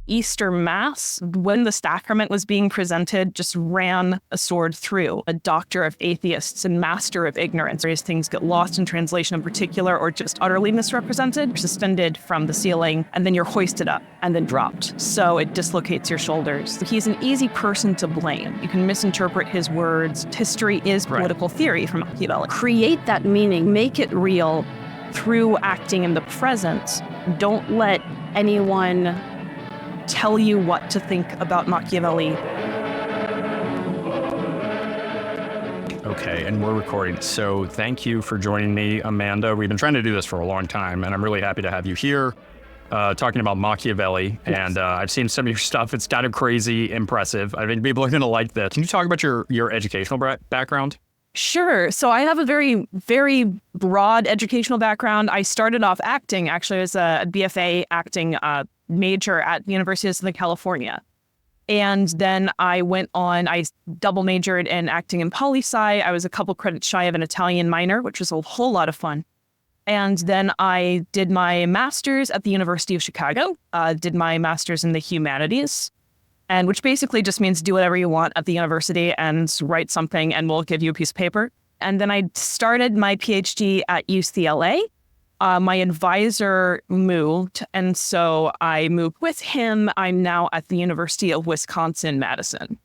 Easter Mass, when the sacrament was being presented, just ran a sword through a doctor of atheists and master of ignorance. Various things get lost in translation in particular or just utterly misrepresented. You're suspended from the ceiling, and then you're hoisted up and then dropped. So it dislocates your shoulders. He's an easy person to blame. You can misinterpret his words. History is political theory from Machiavelli. Create that meaning, make it real through acting in the present. Don't let anyone tell you what to think about Machiavelli. Okay, and we're recording. So thank you for joining me, Amanda. We've been trying to do this for a long time, and I'm really happy to have you here talking about Machiavelli. Yes. And I've seen some of your stuff. It's kind of crazy, impressive. I mean, people are going to like this. Can you talk about your educational background? Sure. So I have a very, very broad educational background. I started off acting, actually, as a BFA acting major at the University of Southern California. And then I went on, I double majored in acting and poli-sci. I was a couple credits shy of an Italian minor, which was a whole lot of fun. And then I did my master's at the University of Chicago, did my master's in the humanities, and which basically just means do whatever you want at the university and write something and we'll give you a piece of paper. And then I started my PhD at UCLA. My advisor moved, and so I moved with him. I'm now at the University of Wisconsin-Madison.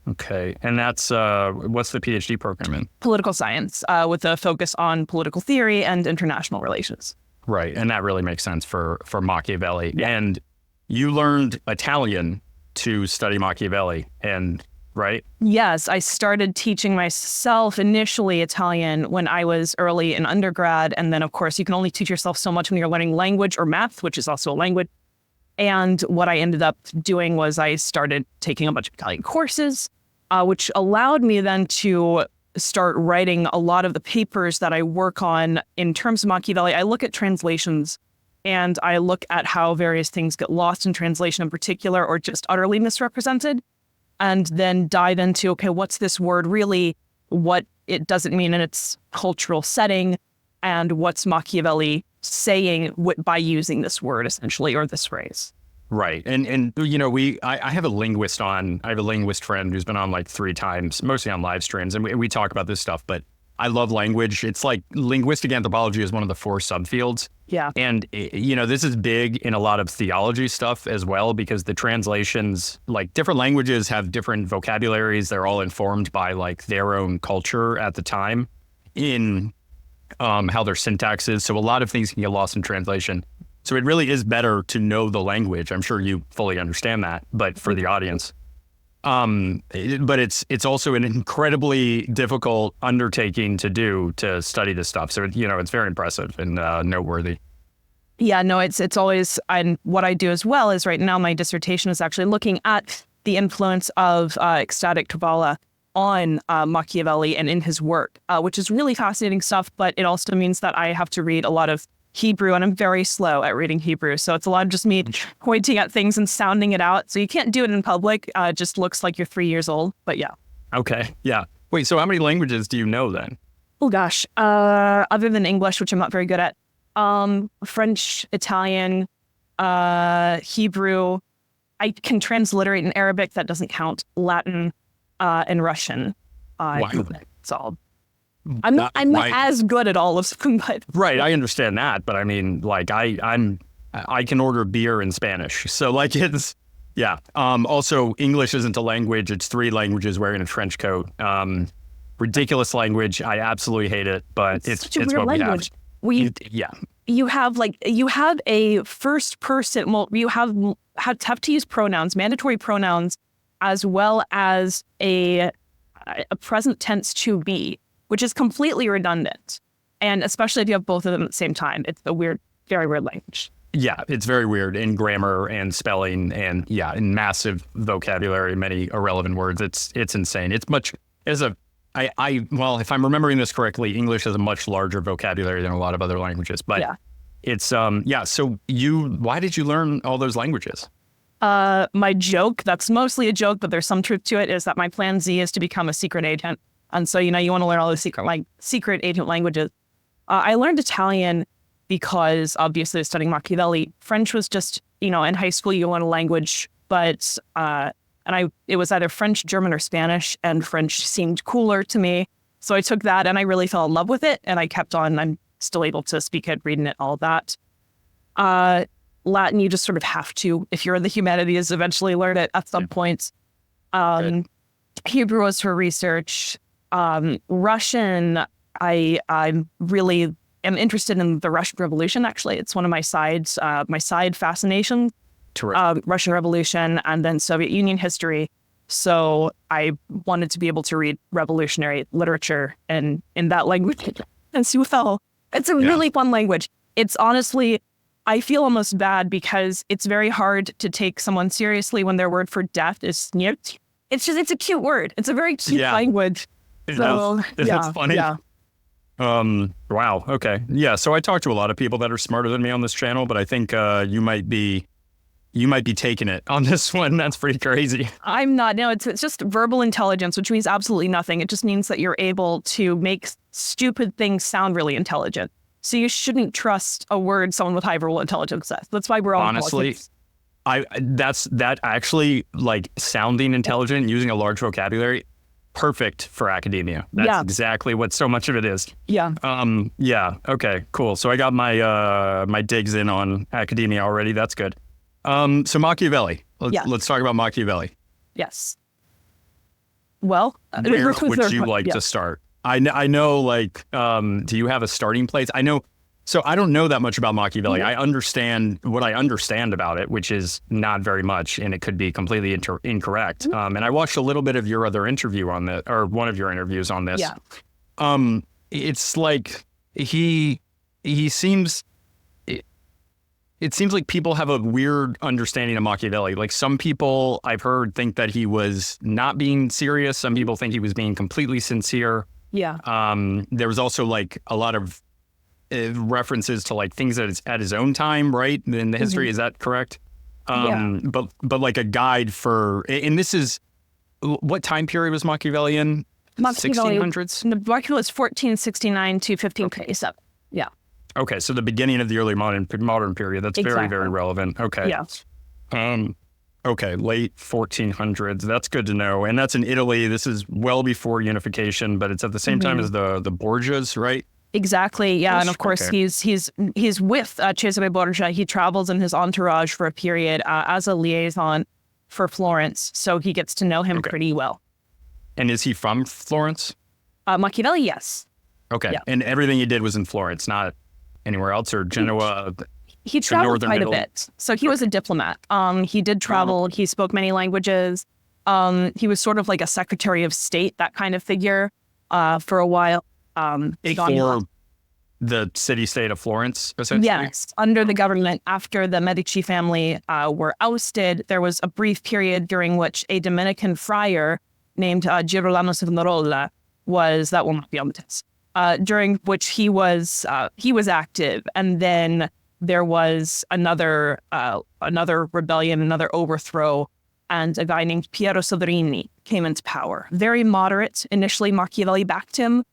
Okay, and that's, what's the PhD program in? Political science, with a focus on political theory and international relations. Right, and that really makes sense for Machiavelli. Yeah. And you learned Italian to study Machiavelli, and right? Yes, I started teaching myself initially Italian when I was early in undergrad. And then, of course, you can only teach yourself so much when you're learning language or math, which is also a language. And what I ended up doing was I started taking a bunch of Italian courses, which allowed me then to start writing a lot of the papers that I work on in terms of Machiavelli. I look at translations and I look at how various things get lost in translation in particular or just utterly misrepresented. And then dive into, okay, what's this word really, what it doesn't mean in its cultural setting, and what's Machiavelli saying by using this word, essentially, or this phrase. Right. And you know, I have a linguist on. I have a linguist friend who's been on like 3 times, mostly on live streams, and we talk about this stuff, but I love language. It's like linguistic anthropology is one of the 4 subfields. Yeah. And, you know, this is big in a lot of theology stuff as well, because the translations, like different languages have different vocabularies. They're all informed by like their own culture at the time in how their syntax is. So a lot of things can get lost in translation. So it really is better to know the language. I'm sure you fully understand that, but for the audience. But it's also an incredibly difficult undertaking to study this stuff. So, you know, it's very impressive and noteworthy. Yeah, no, it's always, and what I do as well is right now my dissertation is actually looking at the influence of ecstatic Kabbalah on Machiavelli and in his work, which is really fascinating stuff. But it also means that I have to read a lot of Hebrew, and I'm very slow at reading Hebrew. So it's a lot of just me pointing at things and sounding it out. So you can't do it in public. It just looks like you're 3 years old, but yeah. Okay, yeah. Wait, so how many languages do you know then? Oh gosh, other than English, which I'm not very good at, French, Italian, Hebrew. I can transliterate in Arabic, that doesn't count, Latin, and Russian. Wow. It's all. I'm not as good at all of them, but right. I understand that, but I mean, like I can order beer in Spanish, so like it's yeah. Also, English isn't a language; it's 3 languages wearing a trench coat. Ridiculous language. I absolutely hate it, but it's what language. we have. You have a first person. Well, you have to use pronouns, mandatory pronouns, as well as a present tense to be, which is completely redundant. And especially if you have both of them at the same time, it's a weird, very weird language. Yeah, it's very weird in grammar and spelling and in massive vocabulary, many irrelevant words. It's insane. It's much well, if I'm remembering this correctly, English has a much larger vocabulary than a lot of other languages, but it's, so why did you learn all those languages? My joke, that's mostly a joke, but there's some truth to it, is that my plan Z is to become a secret agent. And so, you know, you want to learn all the secret agent languages. I learned Italian because obviously I was studying Machiavelli. French was just, in high school you learn a language, but it was either French, German, or Spanish, and French seemed cooler to me. So I took that and I really fell in love with it, and I kept on. I'm still able to speak it, read it, all that. Latin, you just sort of have to, if you're in the humanities, eventually learn it at some point. Hebrew was for research. Russian, I'm really am interested in the Russian Revolution, actually. It's one of my side fascinations. Russian Revolution and then Soviet Union history. So I wanted to be able to read revolutionary literature in that language. And so it's a really fun language. It's honestly, I feel almost bad because it's very hard to take someone seriously when their word for death is sniert. It's a cute word. It's a very cute language. So that's funny. Yeah. Wow. Okay. Yeah. So I talk to a lot of people that are smarter than me on this channel, but I think you might be taking it on this one. That's pretty crazy. I'm not. No, it's just verbal intelligence, which means absolutely nothing. It just means that you're able to make stupid things sound really intelligent. So you shouldn't trust a word someone with high verbal intelligence says. That's why we're all honestly. That actually, like, sounding intelligent, using a large vocabulary, perfect for academia. That's exactly what so much of it is. Yeah. Yeah. Okay. Cool. So I got my my digs in on academia already. That's good. So Machiavelli. Let's talk about Machiavelli. Yes. Well, where would you like to start? I know, like, do you have a starting place? I know. So I don't know that much about Machiavelli. I understand what I understand about it, which is not very much, and it could be completely incorrect. And I watched a little bit of your other interview on this, or one of your interviews on this. Yeah. It's like he seems. It seems like people have a weird understanding of Machiavelli. Like, some people I've heard think that he was not being serious. Some people think he was being completely sincere. Yeah. There was also, like, a lot of references to, like, things at his own time, right? In the history, is that correct? But like a guide for, and this is, what time period was Machiavelli in? 1600s? Machiavelli was 1469 to 1527. Yeah. Okay, so the beginning of the early modern period. That's very, very relevant. Okay. Yeah. Okay, late 1400s. That's good to know. And that's in Italy. This is well before unification, but it's at the same time as the Borgias, right? Exactly. Yeah, and of course he's with Cesare Borgia. He travels in his entourage for a period as a liaison for Florence, so he gets to know him pretty well. And is he from Florence? Machiavelli, yes. Okay, yeah. And everything he did was in Florence, not anywhere else, or Genoa? He traveled quite a bit. So he was a diplomat. He did travel. He spoke many languages. He was sort of like a secretary of state, that kind of figure, for a while. For the city-state of Florence, essentially? Yes. Under the government, after the Medici family were ousted, there was a brief period during which a Dominican friar named Girolamo Savonarola that will not be on the test, during which he was active. And then there was another rebellion, another overthrow, and a guy named Piero Soderini came into power. Very moderate. Initially, Machiavelli backed him.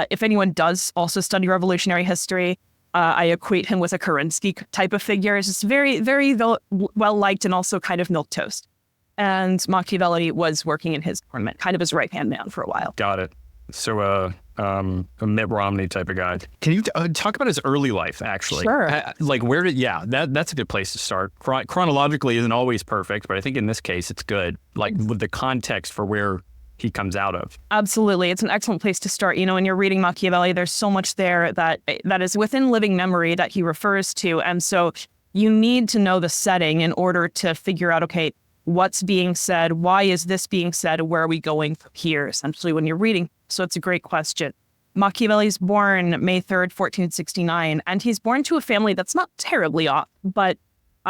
If anyone does also study revolutionary history, I equate him with a Kerensky type of figure. It's just very, very well-liked and also kind of milquetoast. And Machiavelli was working in his government, kind of his right-hand man for a while. Got it. So a Mitt Romney type of guy. Can you talk about his early life, actually? Sure. Like, that's a good place to start. Chronologically isn't always perfect, but I think in this case it's good. Like, with the context for where he comes out of. Absolutely. It's an excellent place to start. When you're reading Machiavelli, there's so much there that is within living memory that he refers to. And so you need to know the setting in order to figure out, okay, what's being said? Why is this being said? Where are we going from here, essentially, when you're reading? So it's a great question. Machiavelli's born May 3rd, 1469, and he's born to a family that's not terribly off, but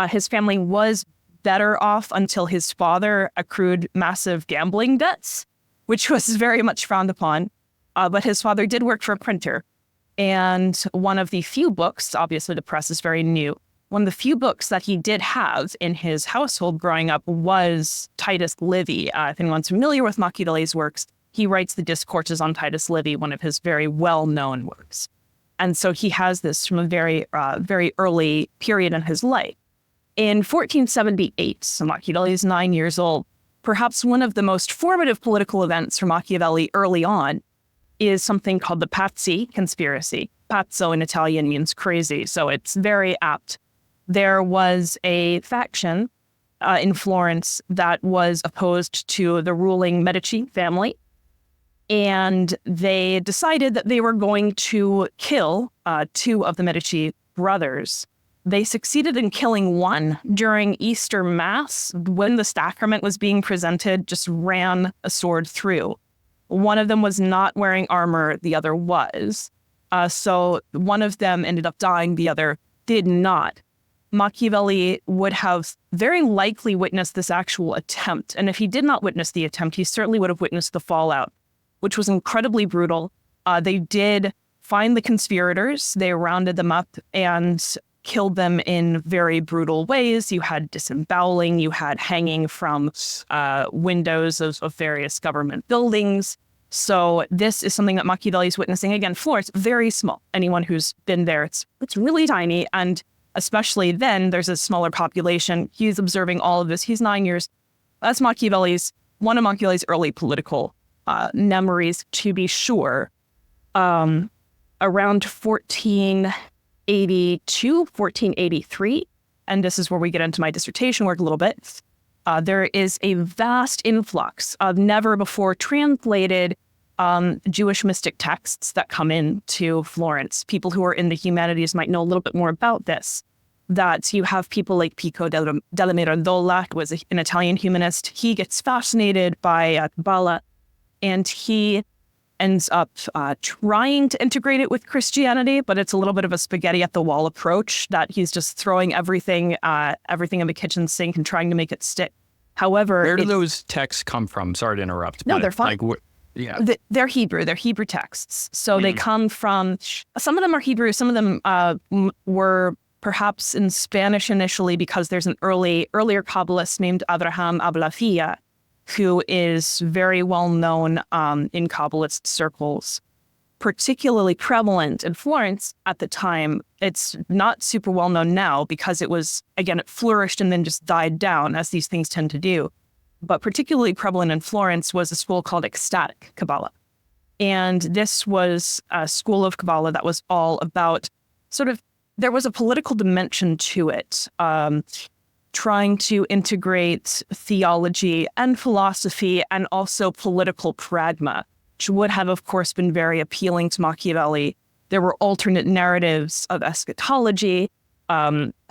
his family was better off until his father accrued massive gambling debts, which was very much frowned upon. But his father did work for a printer. And one of the few books, obviously the press is very new, one of the few books that he did have in his household growing up was Titus Livy. If anyone's familiar with Machiavelli's works, he writes the Discourses on Titus Livy, one of his very well-known works. And so he has this from a very, very early period in his life. In 1478, so Machiavelli is 9 years old. Perhaps one of the most formative political events for Machiavelli early on is something called the Pazzi conspiracy. Pazzo in Italian means crazy, so it's very apt. There was a faction in Florence that was opposed to the ruling Medici family, and they decided that they were going to kill two of the Medici brothers. They succeeded in killing one during Easter Mass when the sacrament was being presented, just ran a sword through. One of them was not wearing armor, the other was. So one of them ended up dying, the other did not. Machiavelli would have very likely witnessed this actual attempt. And if he did not witness the attempt, he certainly would have witnessed the fallout, which was incredibly brutal. They did find the conspirators. They rounded them up and killed them in very brutal ways. You had disemboweling, you had hanging from windows of various government buildings. So this is something that Machiavelli is witnessing. Again, Florence, very small. Anyone who's been there, it's really tiny. And especially then, there's a smaller population. He's observing all of this. He's 9 years. That's one of Machiavelli's early political memories, to be sure. Around 1483, and this is where we get into my dissertation work a little bit, there is a vast influx of never before translated Jewish mystic texts that come into Florence. People who are in the humanities might know a little bit more about this, that you have people like Pico della Mirandola, who was an Italian humanist. He gets fascinated by Kabbalah, and he ends up trying to integrate it with Christianity, but it's a little bit of a spaghetti at the wall approach that he's just throwing everything in the kitchen sink and trying to make it stick. However, where do those texts come from? Sorry to interrupt. No, they're fine. Yeah, they're Hebrew. They're Hebrew texts. So they come from, some of them are Hebrew. Some of them were perhaps in Spanish initially, because there's an earlier Kabbalist named Abraham Abulafia, who is very well known in Kabbalist circles, particularly prevalent in Florence at the time. It's not super well known now because it flourished and then just died down, as these things tend to do. But particularly prevalent in Florence was a school called Ecstatic Kabbalah. And this was a school of Kabbalah that was all about there was a political dimension to it. Trying to integrate theology and philosophy and also political pragma, which would have, of course, been very appealing to Machiavelli. There were alternate narratives of eschatology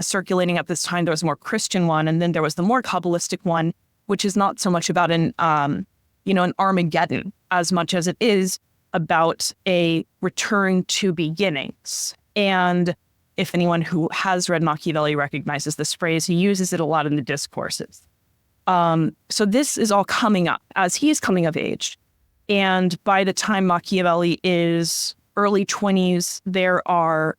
circulating at this time. There was a more Christian one, and then there was the more Kabbalistic one, which is not so much about an Armageddon as much as it is about a return to beginnings. And if anyone who has read Machiavelli recognizes this phrase, he uses it a lot in the discourses. So this is all coming up as he's coming of age. And by the time Machiavelli is early 20s, there are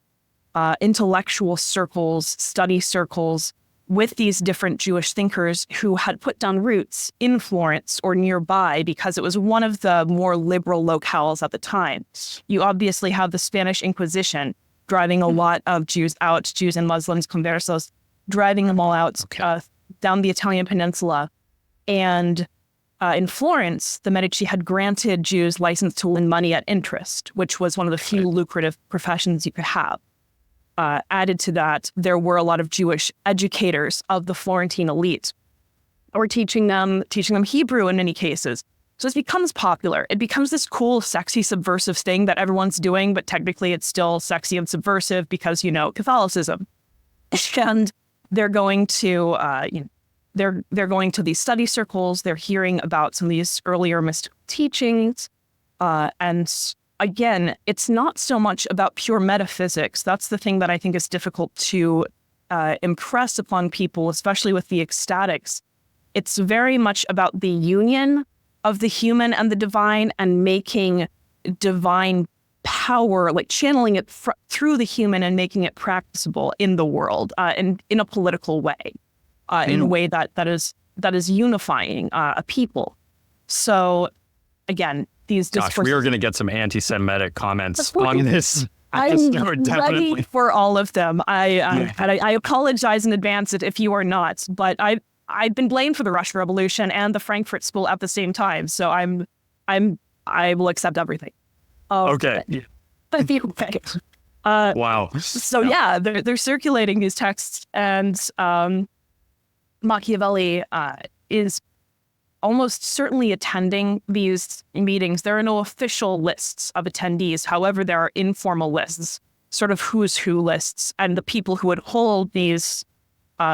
intellectual circles, study circles with these different Jewish thinkers who had put down roots in Florence or nearby because it was one of the more liberal locales at the time. You obviously have the Spanish Inquisition driving a lot of Jews out, Jews and Muslims, conversos, driving them all out down the Italian peninsula. And in Florence, the Medici had granted Jews license to lend money at interest, which was one of the few lucrative professions you could have. Added to that, there were a lot of Jewish educators of the Florentine elite, or teaching them Hebrew in many cases. So this becomes popular. It becomes this cool, sexy, subversive thing that everyone's doing, but technically it's still sexy and subversive because, Catholicism. And they're going to, they're going to these study circles. They're hearing about some of these earlier mystical teachings. And again, it's not so much about pure metaphysics. That's the thing that I think is difficult to impress upon people, especially with the ecstatics. It's very much about the union of the human and the divine, and making divine power, like channeling it through the human and making it practicable in the world, and in a political way, in a way that is unifying a people. So again, these discourses... Gosh, we are going to get some anti-Semitic comments on this. I'm No, ready definitely. for all of them. I apologize in advance if you are not, but I've been blamed for the Russian Revolution and the Frankfurt School at the same time, so I will accept everything. Okay. Wow. So yeah, they're circulating these texts, and Machiavelli is almost certainly attending these meetings. There are no official lists of attendees. However, there are informal lists, sort of who's who lists, and the people who would hold these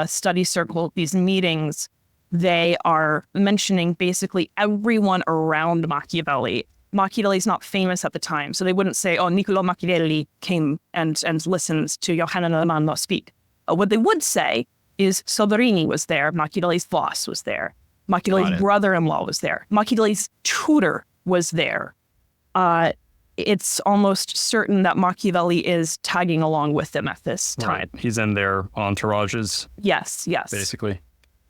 study circle, these meetings, they are mentioning basically everyone around Machiavelli. Machiavelli's not famous at the time, so they wouldn't say, oh, Niccolò Machiavelli came and listened to Johanna Lamanno speak. What they would say is Soderini was there, Machiavelli's boss was there, Machiavelli's brother-in-law was there, Machiavelli's tutor was there. It's almost certain that Machiavelli is tagging along with them at this time. Right. He's in their entourages. Yes. Basically.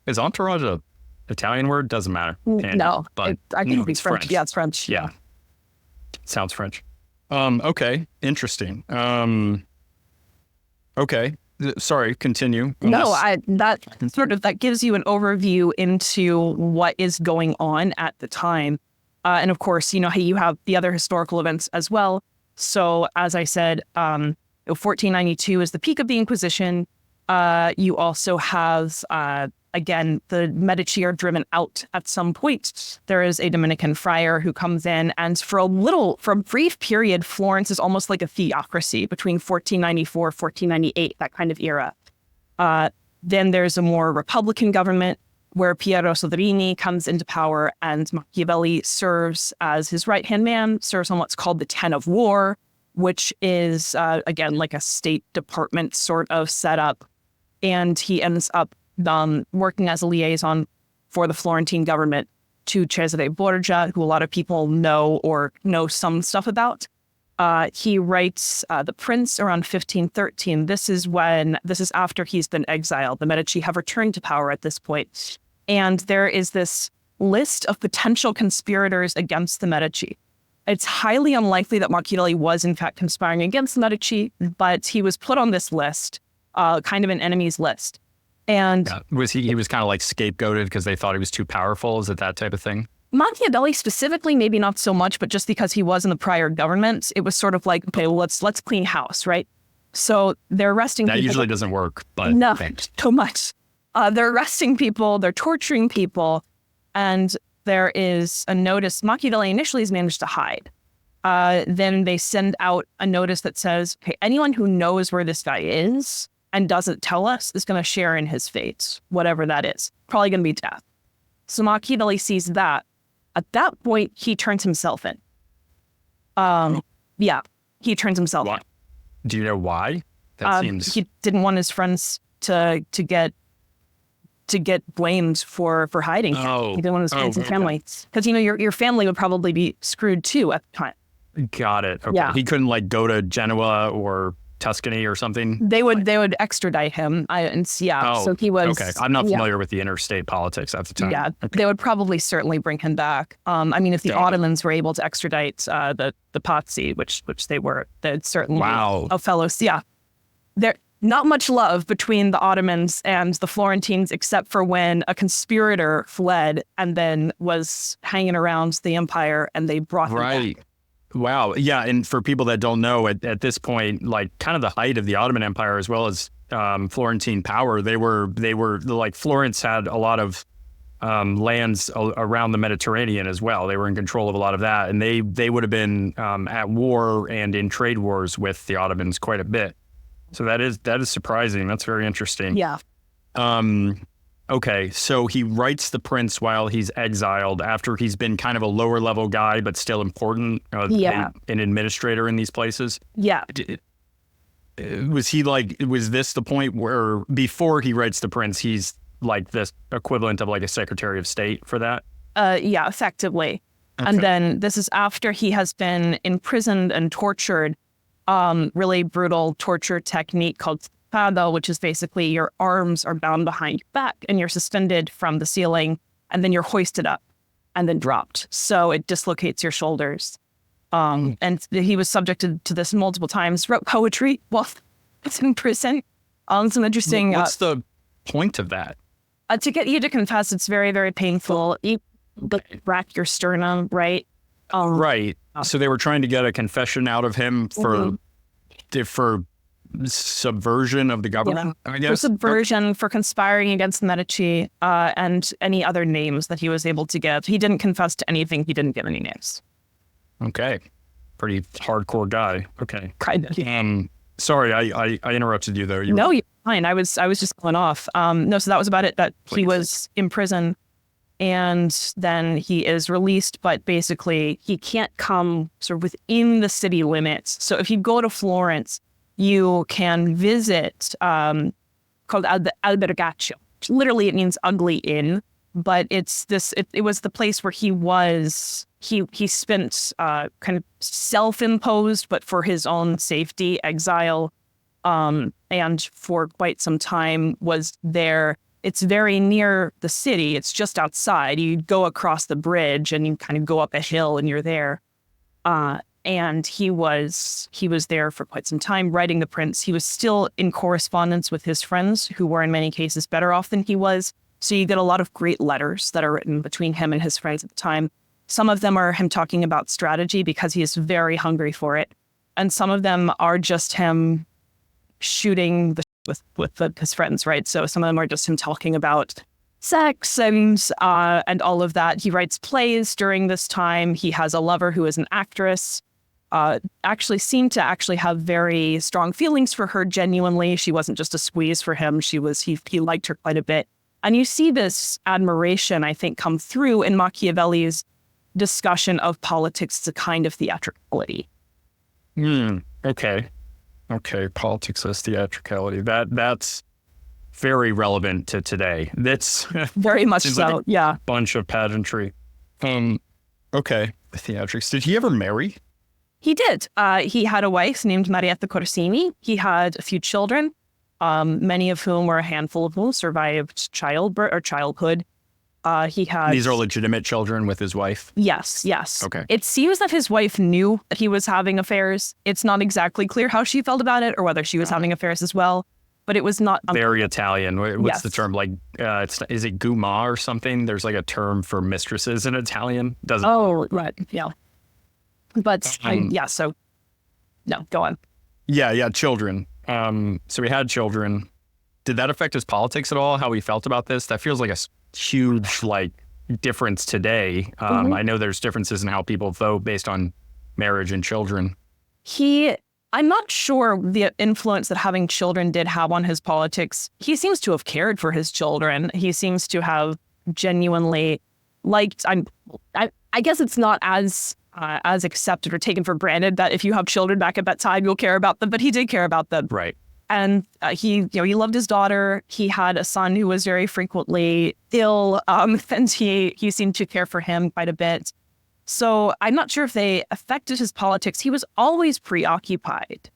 Is entourage a Italian word? Doesn't matter. No, but I think it's French. Yeah, it's French. Yeah. Sounds French. Okay. Interesting. Okay. Sorry, continue. No, that gives you an overview into what is going on at the time. And of course, you have the other historical events as well. So as I said, 1492 is the peak of the Inquisition. You also have, again, the Medici are driven out at some point. There is a Dominican friar who comes in, and for a brief period, Florence is almost like a theocracy between 1494, 1498, that kind of era. Then there's a more republican government where Piero Soderini comes into power, and Machiavelli serves as his right-hand man, serves on what's called the Ten of War, which is, again, like a State Department sort of setup. And he ends up working as a liaison for the Florentine government to Cesare Borgia, who a lot of people know or know some stuff about. He writes The Prince around 1513. This is after he's been exiled. The Medici have returned to power at this point. And there is this list of potential conspirators against the Medici. It's highly unlikely that Machiavelli was in fact conspiring against the Medici, but he was put on this list, kind of an enemies list. And he was kind of like scapegoated because they thought he was too powerful? Is it that type of thing? Machiavelli specifically, maybe not so much, but just because he was in the prior government, it was sort of like, okay, well, let's clean house, right? So they're arresting people. That usually doesn't work, but no, too much. They're arresting people, they're torturing people, and there is a notice. Machiavelli initially has managed to hide. Then they send out a notice that says, okay, anyone who knows where this guy is and doesn't tell us is going to share in his fate, whatever that is. Probably going to be death. So Machiavelli sees that. At that point, he turns himself in. He turns himself in. Do you know why? That seems... He didn't want his friends to get blamed for hiding. Oh. He didn't want his friends and family. Because, your family would probably be screwed too at the time. Got it. Okay. Yeah. He couldn't go to Genoa or Tuscany or something? They would extradite him. So he was... Okay. I'm not familiar with the interstate politics at the time. Yeah. Okay. They would probably certainly bring him back. If the Ottomans were able to extradite the Pazzi, which they were, they'd certainly... Wow. A fellow... Yeah. There... Not much love between the Ottomans and the Florentines, except for when a conspirator fled and then was hanging around the empire and they brought him back. Wow. Yeah. And for people that don't know, at this point, kind of the height of the Ottoman Empire, as well as Florentine power, they were Florence had a lot of lands around the Mediterranean as well. They were in control of a lot of that. And they would have been at war and in trade wars with the Ottomans quite a bit. So that is surprising. That's very interesting. Yeah. Okay, so he writes The Prince while he's exiled after he's been kind of a lower level guy, but still important. An administrator in these places. Yeah. Was this the point where before he writes The Prince, he's like this equivalent of like a Secretary of State for that? Yeah, effectively. Okay. And then this is after he has been imprisoned and tortured. Really brutal torture technique called spada, which is basically your arms are bound behind your back and you're suspended from the ceiling and then you're hoisted up and then dropped. So it dislocates your shoulders. And he was subjected to this multiple times, wrote poetry while it's in prison. Some interesting... What's the point of that? To get you to confess, it's very, very painful. You rack your sternum, right? Right. So they were trying to get a confession out of him for subversion of the government, I guess? For subversion, for conspiring against the Medici, and any other names that he was able to give. He didn't confess to anything. He didn't give any names. Okay. Pretty hardcore guy. Okay. Kind of. Sorry, I interrupted you there. No, you're fine. I was just going off. No, so that was about it, that he was in prison and then he is released, but basically he can't come sort of within the city limits. So if you go to Florence, you can visit called Albergaccio. Literally, it means ugly inn, but it's this. It was the place where he was. He spent kind of self-imposed, but for his own safety, exile, and for quite some time was there. It's very near the city. It's just outside. You go across the bridge and you kind of go up a hill and you're there. And he was there for quite some time writing The Prince. He was still in correspondence with his friends who were in many cases better off than he was. So you get a lot of great letters that are written between him and his friends at the time. Some of them are him talking about strategy because he is very hungry for it. And some of them are just him shooting the with his friends, right? So some of them are just him talking about sex and all of that. He writes plays during this time. He has a lover who is an actress. Actually seemed to have very strong feelings for her genuinely. She wasn't just a squeeze for him. He liked her quite a bit. And you see this admiration, I think, come through in Machiavelli's discussion of politics as a kind of theatricality. Okay, politics as theatricality. That's very relevant to today. That's very much so. Like a bunch of pageantry. Okay, the theatrics. Did he ever marry? He did. He had a wife named Marietta Corsini. He had a few children, many of whom, or a handful of whom, survived childhood. He had... These are legitimate children with his wife? Yes. Okay. It seems that his wife knew that he was having affairs. It's not exactly clear how she felt about it or whether she was having affairs as well, but it was not... Very Italian. What's the term? Like, is it guma or something? There's like a term for mistresses in Italian. Right. Yeah. But so no, go on. Yeah, children. So he had children. Did that affect his politics at all? How he felt about this? That feels like a huge difference today. I know there's differences in how people vote based on marriage and children. I'm not sure the influence that having children did have on his politics. He seems to have cared for his children. He seems to have genuinely liked. I guess it's not as accepted or taken for granted that if you have children back at that time, you'll care about them. But he did care about them. Right. And he loved his daughter. He had a son who was very frequently ill, and he seemed to care for him quite a bit. So I'm not sure if they affected his politics. He was always preoccupied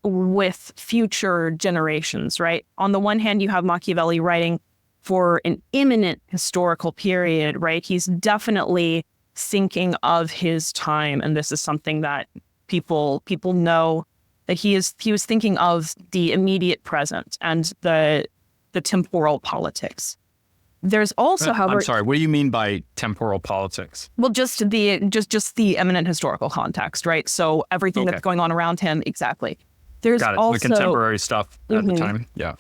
with future generations, right? On the one hand, you have Machiavelli writing for an imminent historical period, right? He's definitely thinking of his time, and this is something that people know. That he was thinking of the immediate present and the temporal politics. There's also, however, I'm sorry, what do you mean by temporal politics? Well, just the eminent historical context, right? So everything that's going on around him, exactly. There's also the contemporary stuff at the time. Yeah.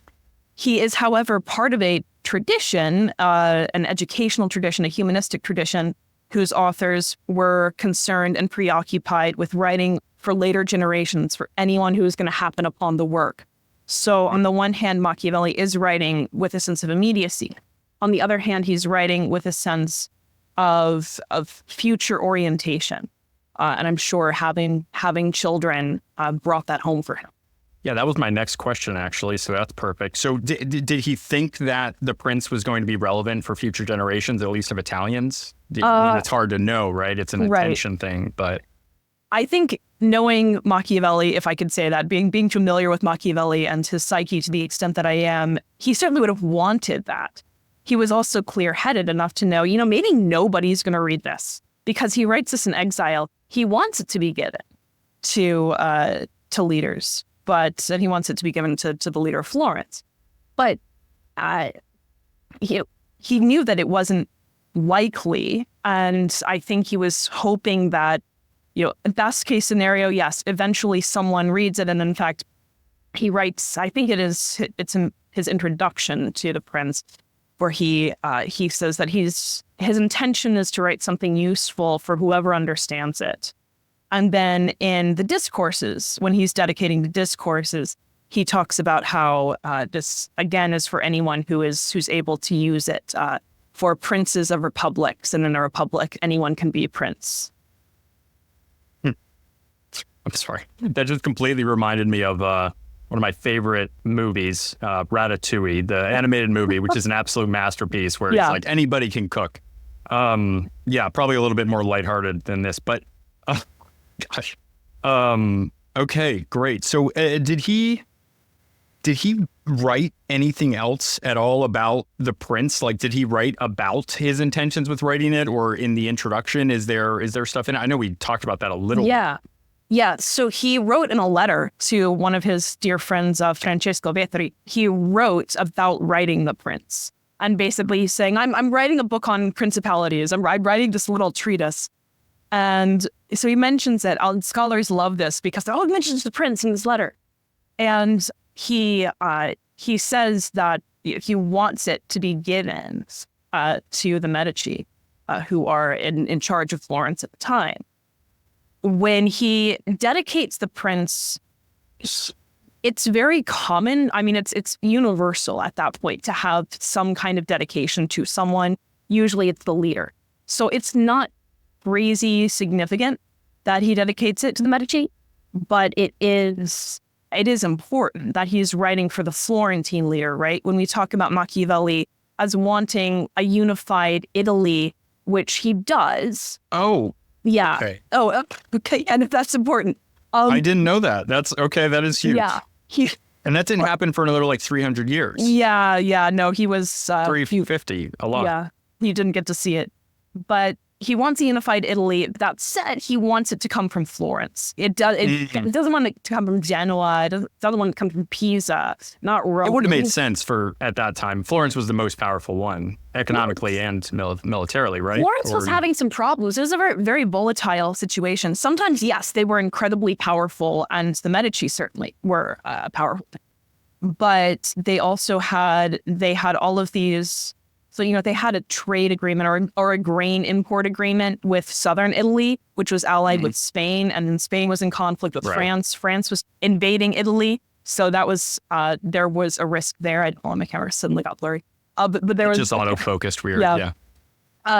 He is, however, part of a tradition, an educational tradition, a humanistic tradition, whose authors were concerned and preoccupied with writing for later generations, for anyone who is going to happen upon the work. So on the one hand, Machiavelli is writing with a sense of immediacy. On the other hand, he's writing with a sense of future orientation. And I'm sure having children brought that home for him. Yeah, that was my next question, actually. So that's perfect. So did he think that The Prince was going to be relevant for future generations, at least of Italians? I mean, it's hard to know, right? It's an attention thing, but... I think knowing Machiavelli, if I could say that, being familiar with Machiavelli and his psyche to the extent that I am, he certainly would have wanted that. He was also clear-headed enough to know, maybe nobody's going to read this. because he writes this in exile. He wants it to be given to leaders, but he wants it to be given to the leader of Florence. But he knew that it wasn't likely, and I think he was hoping that, best case scenario, yes, eventually someone reads it, and in fact, he writes. I think it's in his introduction to The Prince, where he says that his intention is to write something useful for whoever understands it. And then in the discourses, when he's dedicating the discourses, he talks about how this, again, is for anyone who's able to use it, for princes of republics. And in a republic, anyone can be a prince. I'm sorry. That just completely reminded me of one of my favorite movies, Ratatouille, the animated movie, which is an absolute masterpiece where it's like anybody can cook. Probably a little bit more lighthearted than this, but gosh. Okay, great. So did he write anything else at all about The Prince? Like, did he write about his intentions with writing it, or in the introduction, is there stuff in it? I know we talked about that a little. Yeah, so he wrote in a letter to one of his dear friends, Francesco Vetri. He wrote about writing The Prince. And basically he's saying, I'm writing a book on principalities. I'm writing this little treatise. And so he mentions it. Scholars love this because he mentions the prince in this letter. And he says that he wants it to be given to the Medici, who are in charge of Florence at the time. When he dedicates The Prince, it's very common. I mean, it's universal at that point to have some kind of dedication to someone. Usually it's the leader. So it's not crazy significant that he dedicates it to the Medici, but it is important that he's writing for the Florentine leader, right? When we talk about Machiavelli as wanting a unified Italy, which he does. Oh. Yeah. Okay. Oh, okay. And if that's important. I didn't know that. That's okay. That is huge. Yeah. And that didn't happen for another 300 years. Yeah. No, he was 350, a lot. Yeah. He didn't get to see it. But he wants a unified Italy. That said, he wants it to come from Florence. It doesn't want it to come from Genoa. It doesn't want it to come from Pisa, not Rome. It would have made sense at that time. Florence was the most powerful one, economically and militarily, right? Florence was having some problems. It was a very, very volatile situation. Sometimes, yes, they were incredibly powerful, and the Medici certainly were powerful. But they also had all of these. So, they had a trade agreement or a grain import agreement with southern Italy, which was allied with Spain. And then Spain was in conflict with France. France was invading Italy. So that was, there was a risk there. I don't know, my camera suddenly got blurry. But there was just auto-focused weird. Yeah.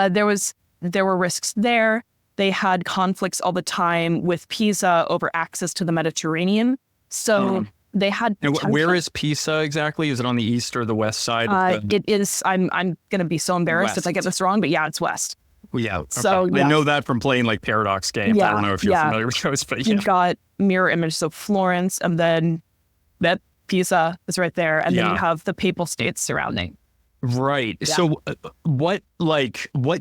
There were risks there. They had conflicts all the time with Pisa over access to the Mediterranean. So they had. And where is Pisa exactly? Is it on the east or the west side? It is. I'm going to be so embarrassed if I get this wrong, but yeah, it's west. Well, yeah. Okay. So I know that from playing Paradox games. I don't know if you're familiar with those, but you've got mirror image. So Florence, and then that Pisa is right there, and then you have the papal states surrounding. Right. Yeah. So what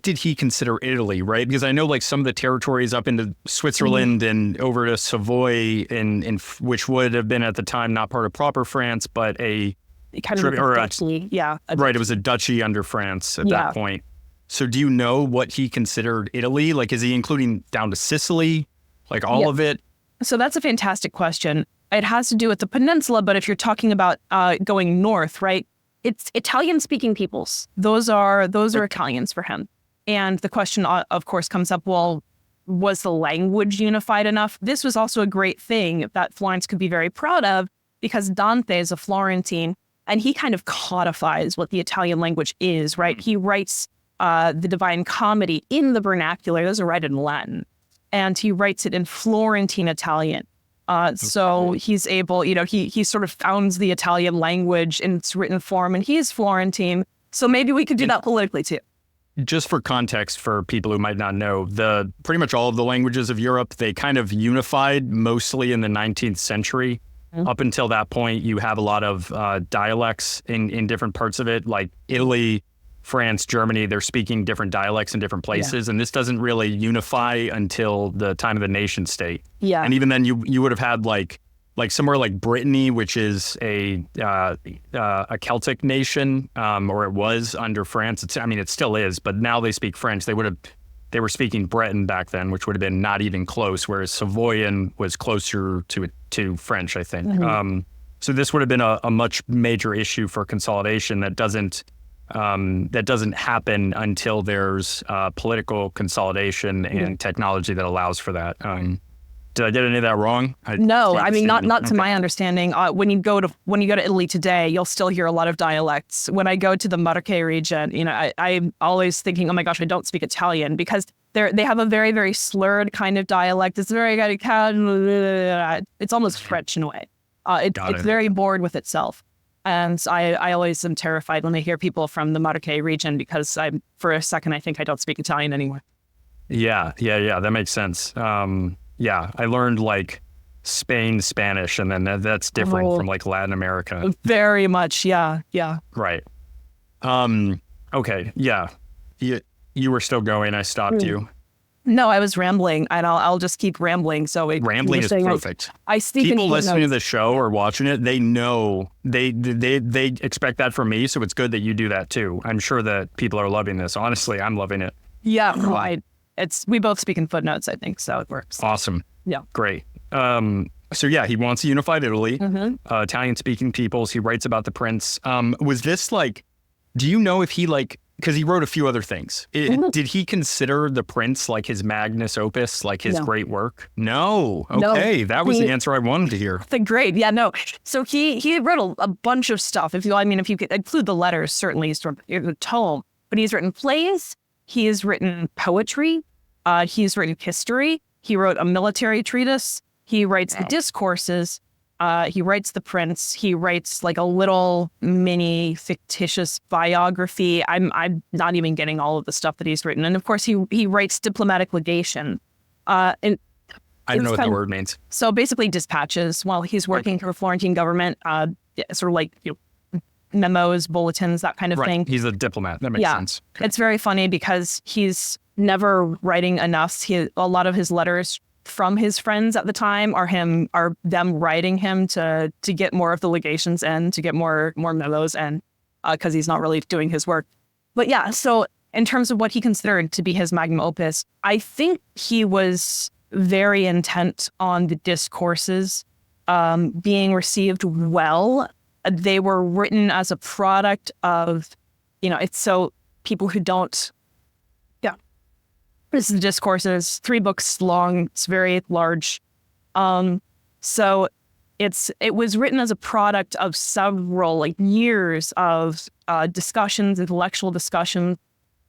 did he consider Italy, right? Because I know some of the territories up into Switzerland and over to Savoy, in which would have been at the time not part of proper France, but a kind of duchy. Right. It was a duchy under France at that point. So do you know what he considered Italy? Is he including down to Sicily, all of it? So that's a fantastic question. It has to do with the peninsula, but if you're talking about going north, right? It's Italian-speaking peoples. Those are Italians for him. And the question, of course, comes up, well, was the language unified enough? This was also a great thing that Florence could be very proud of, because Dante is a Florentine, and he kind of codifies what the Italian language is, right? He writes the Divine Comedy in the vernacular. He doesn't write it in Latin. And he writes it in Florentine Italian. So he's able, he sort of founds the Italian language in its written form, and he's Florentine. So maybe we could do that politically too. Just for context, for people who might not know, pretty much all of the languages of Europe, they kind of unified mostly in the 19th century. Mm-hmm. Up until that point, you have a lot of dialects in different parts of it. Italy France, Germany, they're speaking different dialects in different places. And this doesn't really unify until the time of the nation state. Yeah. And even then you would have had like somewhere like Brittany, which is a Celtic nation, or it was under France. It still is, but now they speak French. They were speaking Breton back then, which would have been not even close, whereas Savoyan was closer to French, I think. Mm-hmm. So this would have been a much major issue for consolidation that doesn't happen until there's political consolidation and technology that allows for that. Did I get any of that wrong? No, not to my understanding. When you go to Italy today, you'll still hear a lot of dialects. When I go to the Marche region, I'm always thinking, oh my gosh, I don't speak Italian, because they have a very, very slurred kind of dialect. It's very it's almost French in a way. It's very bored with itself. And I always am terrified when I hear people from the Marche region, because for a second, I think I don't speak Italian anymore. Yeah. That makes sense. Yeah, I learned like Spain Spanish, and then that's different from like Latin America. Very much, yeah. Right. Okay, yeah. You were still going. I stopped you. No, I was rambling, and I'll just keep rambling. So rambling is perfect. I speak. People listening to the show or watching it, they know they expect that from me. So it's good that you do that too. I'm sure that people are loving this. Honestly, I'm loving it. Yeah, we both speak in footnotes, I think, so it works. Awesome. Yeah. Great. So yeah, he wants a unified Italy, Italian-speaking peoples. He writes about the prince. Was this like, do you know if he because he wrote a few other things. Did he consider the prince like his magnus opus, like his great work? No. Okay, that was the answer I wanted to hear. Great. Yeah, no. So he wrote a bunch of stuff. If you could include the letters, certainly he's sort of a tome. But he's written plays. He has written poetry. He's written history. He wrote a military treatise. He writes the discourses. He writes the prince. He writes like a little mini fictitious biography. I'm not even getting all of the stuff that he's written. And of course, he writes diplomatic legation. And I don't know what the word means. So basically dispatches while he's working for Florentine government, sort of like memos, bulletins, that kind of thing. He's a diplomat. That makes sense. Okay. It's very funny because he's never writing enough. A lot of his letters from his friends at the time are them writing him to get more of the legations and to get more memos, and because he's not really doing his work. But yeah, so in terms of what he considered to be his magnum opus, I think he was very intent on the discourses being received well. They were written as a product of, it's so people who don't. This is the discourses, 3 books long. It's very large. So it was written as a product of several years of discussions, intellectual discussions,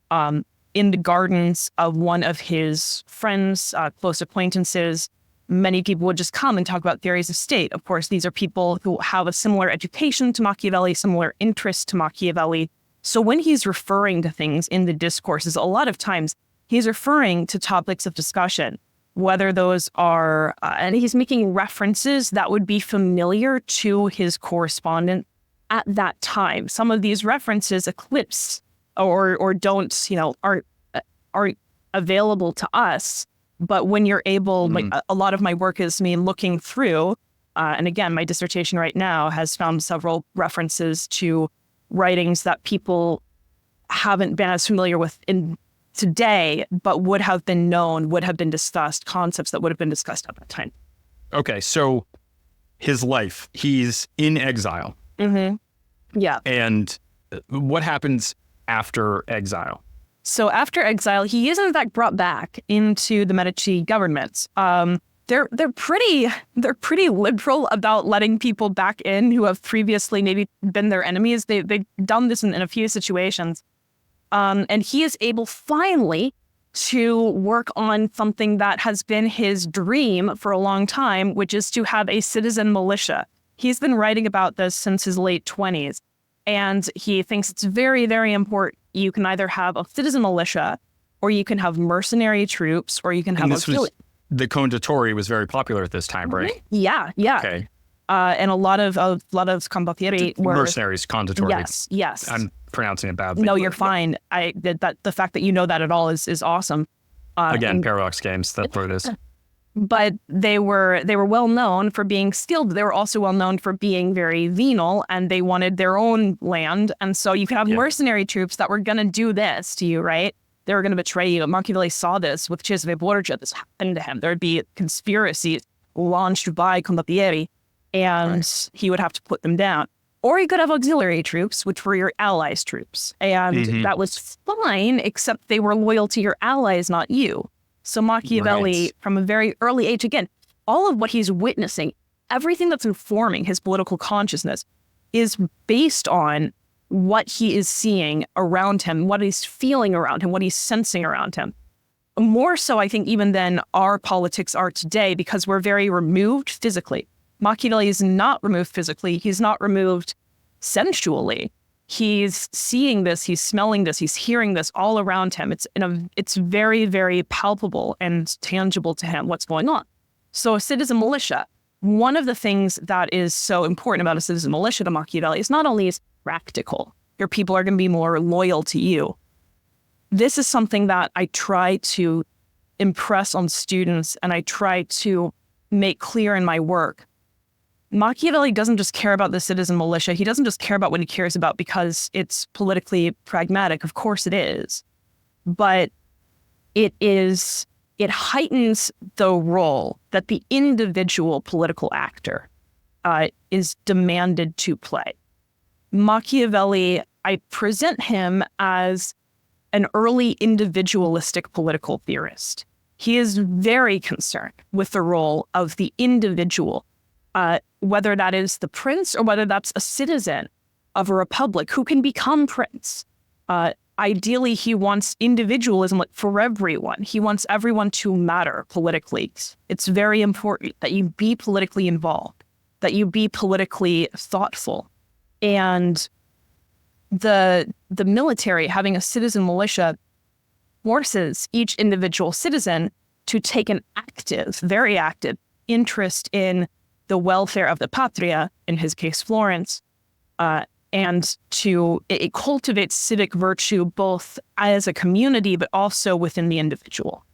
in the gardens of one of his friends, close acquaintances. Many people would just come and talk about theories of state. Of course, these are people who have a similar education to Machiavelli, similar interest to Machiavelli. So when he's referring to things in the discourses, a lot of times he's referring to topics of discussion, whether those are, and he's making references that would be familiar to his correspondent at that time. Some of these references eclipse or don't, aren't available to us. But when you're able, a lot of my work is me looking through, and again, my dissertation right now has found several references to writings that people haven't been as familiar with in today, but would have been known, would have been discussed, concepts that would have been discussed at that time. Okay, so his life, he's in exile. Mm-hmm. Yeah. And what happens after exile? So after exile, he is in fact brought back into the Medici government. They're pretty liberal about letting people back in who have previously maybe been their enemies. They've done this in a few situations. And he is able finally to work on something that has been his dream for a long time, which is to have a citizen militia. He's been writing about this since his late 20s, and he thinks it's very, very important. You can either have a citizen militia, or you can have mercenary troops, or you can have the condottieri was very popular at this time, right? Yeah. Okay. And a lot of condottieri were mercenaries, condottieri. Yes. I'm pronouncing it badly. No, you're fine. The fact that you know that at all is awesome. Again, Paradox Games, that's what it is. But they were well known for being skilled. They were also well known for being very venal, and they wanted their own land. And so you could have mercenary troops that were going to do this to you, right? They were going to betray you. Machiavelli saw this with Cesare Borgia. This happened to him. There'd be conspiracies launched by Condottieri, and he would have to put them down. Or you could have auxiliary troops, which were your allies' troops. And that was fine, except they were loyal to your allies, not you. So Machiavelli, from a very early age, again, all of what he's witnessing, everything that's informing his political consciousness is based on what he is seeing around him, what he's feeling around him, what he's sensing around him. More so, I think, even than our politics are today, because we're very removed physically. Machiavelli is not removed physically. He's not removed sensually. He's seeing this, he's smelling this, he's hearing this all around him. It's very, very palpable and tangible to him what's going on. So a citizen militia, one of the things that is so important about a citizen militia to Machiavelli is not only is practical, your people are going to be more loyal to you. This is something that I try to impress on students and I try to make clear in my work. Machiavelli doesn't just care about the citizen militia. He doesn't just care about what he cares about because it's politically pragmatic. Of course it is. But it heightens the role that the individual political actor is demanded to play. Machiavelli, I present him as an early individualistic political theorist. He is very concerned with the role of the individual, whether that is the prince or whether that's a citizen of a republic who can become prince. Ideally, he wants individualism for everyone. He wants everyone to matter politically. It's very important that you be politically involved, that you be politically thoughtful. And the military, having a citizen militia, forces each individual citizen to take an active, very active interest in the welfare of the patria, in his case, Florence, and it cultivates civic virtue both as a community, but also within the individual.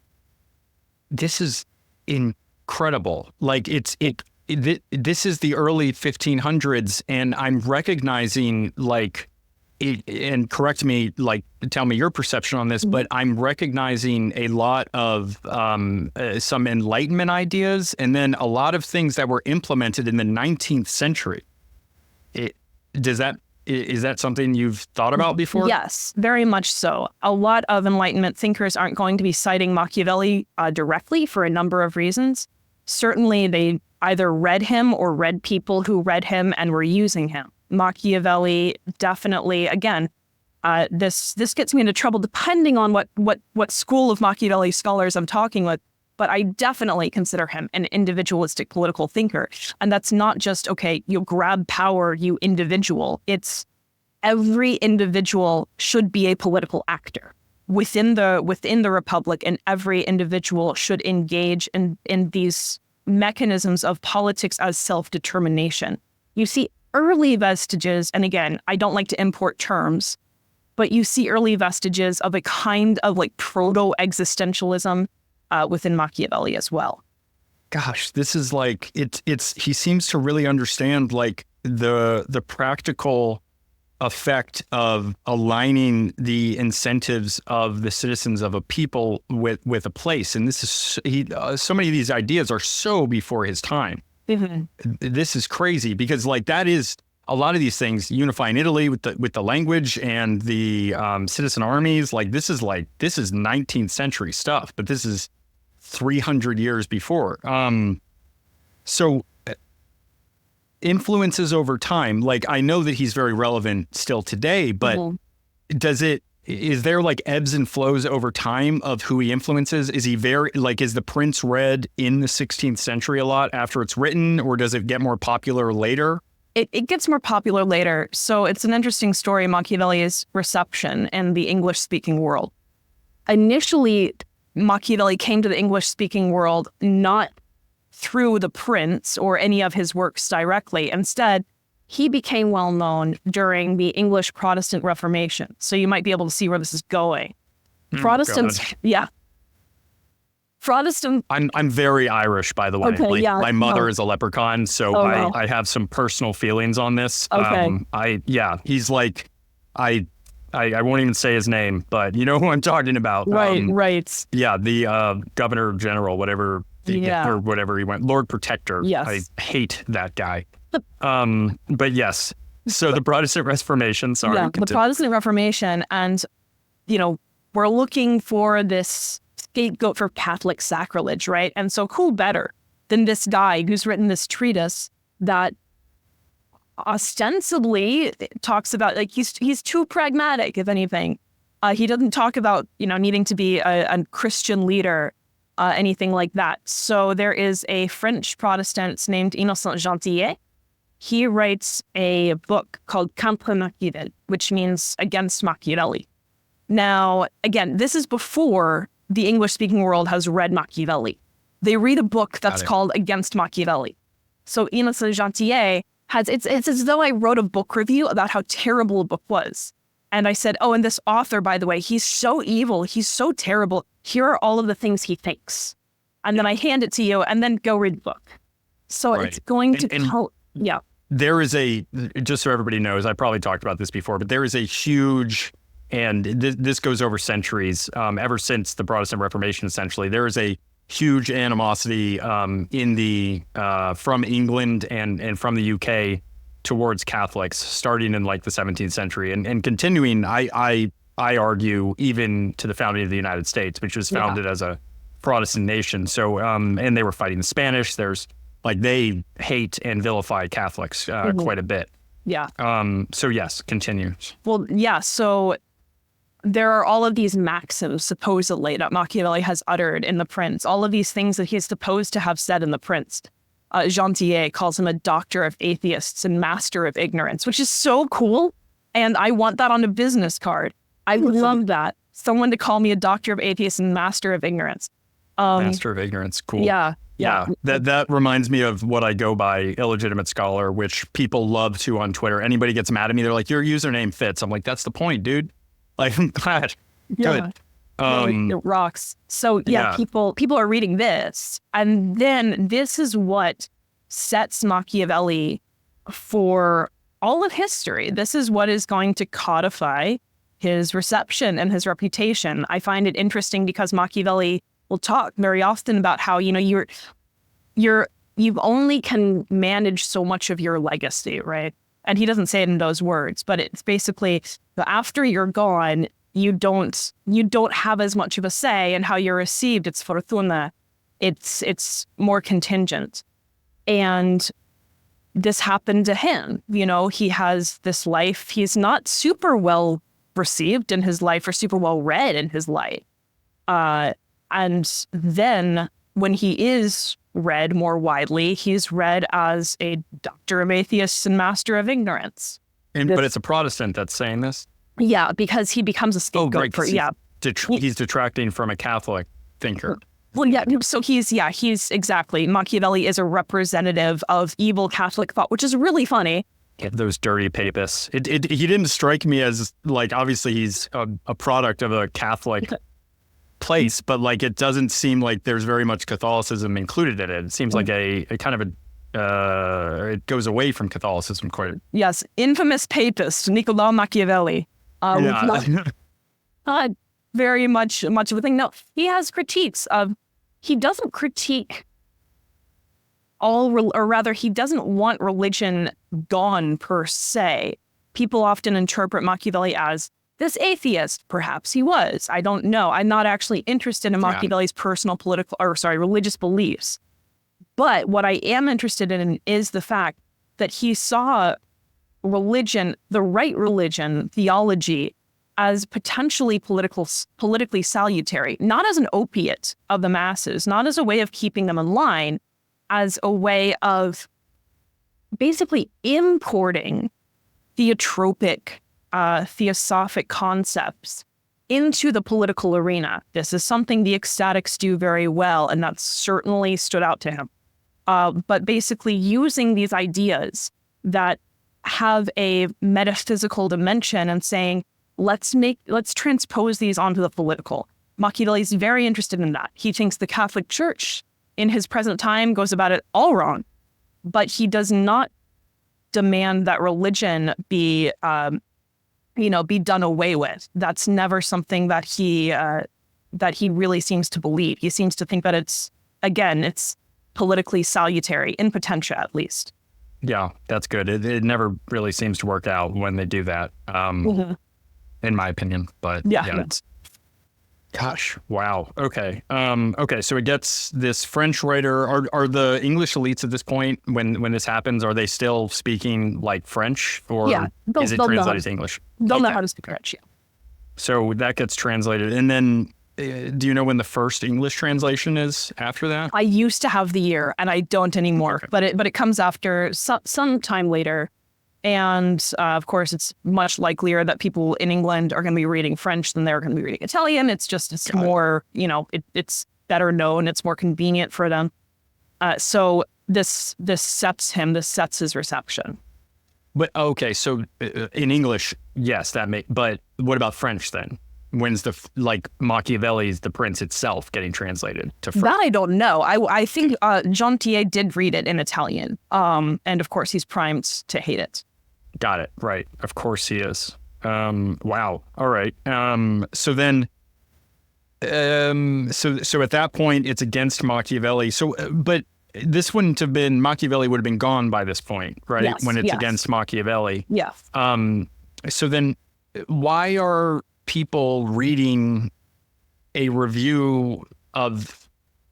This is incredible. Like this is the early 1500s, and I'm recognizing and correct me, tell me your perception on this, but I'm recognizing a lot of some Enlightenment ideas and then a lot of things that were implemented in the 19th century. Is that something you've thought about before? Yes, very much so. A lot of Enlightenment thinkers aren't going to be citing Machiavelli directly for a number of reasons. Certainly, they either read him or read people who read him and were using him. Machiavelli definitely, again, this gets me into trouble depending on what school of Machiavelli scholars I'm talking with, but I definitely consider him an individualistic political thinker. And that's not just, okay, you grab power, you individual. It's every individual should be a political actor within the republic, and every individual should engage in these mechanisms of politics as self-determination. You see early vestiges, and again, I don't like to import terms, but you see early vestiges of a kind of proto-existentialism within Machiavelli as well. Gosh, this is he seems to really understand the practical effect of aligning the incentives of the citizens of a people with a place. And this is, so many of these ideas are so before his time. This is crazy because that is a lot of these things unifying Italy with the language and the citizen armies. This is 19th century stuff, but this is 300 years before. So influences over time, I know that he's very relevant still today, but is there ebbs and flows over time of who he influences? Is he very is the Prince read in the 16th century a lot after it's written, or does it get more popular later? It gets more popular later. So it's an interesting story, Machiavelli's reception in the English-speaking world. Initially, Machiavelli came to the English-speaking world not through the Prince or any of his works directly. Instead, he became well known during the English Protestant Reformation. So you might be able to see where this is going. Protestants, God. yeah. Protestant. I'm very Irish, by the way. Okay, like, yeah, my mother no. is a leprechaun, so Oh, no. I have some personal feelings on this. Okay. He's like, I won't even say his name, but you know who I'm talking about. Right, right. Yeah, the Governor General, whatever, or whatever he went, Lord Protector. Yes. I hate that guy. But yes, so the Protestant Reformation, sorry. Yeah, the Protestant Reformation, and, you know, we're looking for this scapegoat for Catholic sacrilege, right? And so who better than this guy who's written this treatise that ostensibly talks about, like, he's too pragmatic, if anything. He doesn't talk about, you know, needing to be a Christian leader, anything like that. So there is a French Protestant named Innocent Gentillet. He writes a book called Contre Machiavel, which means against Machiavelli. Now, again, this is before the English-speaking world has read Machiavelli. They read a book that's called Against Machiavelli. So Innocent Gentillet it's as though I wrote a book review about how terrible a book was. And I said, oh, and this author, by the way, he's so evil, he's so terrible. Here are all of the things he thinks. And then I hand it to you, and then go read the book. So it's going to tell, yeah. There is just so everybody knows, I probably talked about this before, but there is a huge, and this goes over centuries, ever since the Protestant Reformation, essentially, there is a huge animosity from England and from the UK towards Catholics, starting in like the 17th century and continuing, I argue, even to the founding of the United States, which was founded as a Protestant nation. So, and they were fighting the Spanish. They hate and vilify Catholics quite a bit. Yeah. So yes, continue. Well, yeah. So there are all of these maxims, supposedly, that Machiavelli has uttered in The Prince, all of these things that he's supposed to have said in The Prince. Gentillet calls him a doctor of atheists and master of ignorance, which is so cool. And I want that on a business card. I would love that. Someone to call me a doctor of atheists and master of ignorance. Master of ignorance. Cool. Yeah. That reminds me of what I go by, Illegitimate Scholar, which people love to on Twitter. Anybody gets mad at me, they're like, your username fits. I'm like, that's the point, dude. Like, I'm glad. Yeah. Good. It rocks. So people are reading this, and then this is what sets Machiavelli for all of history. This is what is going to codify his reception and his reputation. I find it interesting because Machiavelli will talk very often about how, you know, you've only can manage so much of your legacy, right? And he doesn't say it in those words, but it's basically after you're gone, you don't have as much of a say in how you're received. It's Fortuna. It's more contingent. And this happened to him. You know, he has this life. He's not super well received in his life or super well read in his life. And then when he is read more widely, he's read as a doctor of atheists and master of ignorance. But it's a Protestant that's saying this? Yeah, because he becomes a scapegoat he's detracting from a Catholic thinker. Well, yeah, so he's exactly. Machiavelli is a representative of evil Catholic thought, which is really funny. Those dirty papists. He didn't strike me as, like, obviously he's a product of a Catholic place, but like it doesn't seem like there's very much Catholicism included in it. It seems like a kind of it goes away from Catholicism quite. Yes, infamous papist Niccolò Machiavelli. Not very much of a thing. No, he has critiques of. He doesn't critique or rather, he doesn't want religion gone per se. People often interpret Machiavelli as this atheist. Perhaps he was. I don't know. I'm not actually interested in Machiavelli's personal religious beliefs. But what I am interested in is the fact that he saw religion, the right religion, theology, as potentially politically salutary, not as an opiate of the masses, not as a way of keeping them in line, as a way of basically importing theotropic, theosophic concepts into the political arena. This is something the ecstatics do very well, and that certainly stood out to him. But basically using these ideas that have a metaphysical dimension and saying, let's transpose these onto the political. Machiavelli is very interested in that. He thinks the Catholic Church in his present time goes about it all wrong, but he does not demand that religion be done away with. That's never something that he really seems to believe. He seems to think that it's politically salutary, in potentia at least. Yeah, that's good. It never really seems to work out when they do that, in my opinion. But it's, gosh, wow. Okay. Okay. So it gets this French writer. Are the English elites at this point, when this happens, are they still speaking like French, or is it translated to English? They'll know how to speak French. Yeah. So that gets translated, and then do you know when the first English translation is after that? I used to have the year, and I don't anymore. Okay. But it comes after some time later. And of course, it's much likelier that people in England are going to be reading French than they're going to be reading Italian. It's more, it's better known. It's more convenient for them. So this sets his reception. But okay, so in English, yes, but what about French then? When's Machiavelli's The Prince itself getting translated to French? That I don't know. I think Jean Thiers did read it in Italian. And of course, he's primed to hate it. Got it. Right. Of course he is. Wow. All right. So then, so at that point, it's against Machiavelli. So, but this wouldn't have been, Machiavelli would have been gone by this point, right? Yes, when it's against Machiavelli. Yeah. So then why are people reading a review of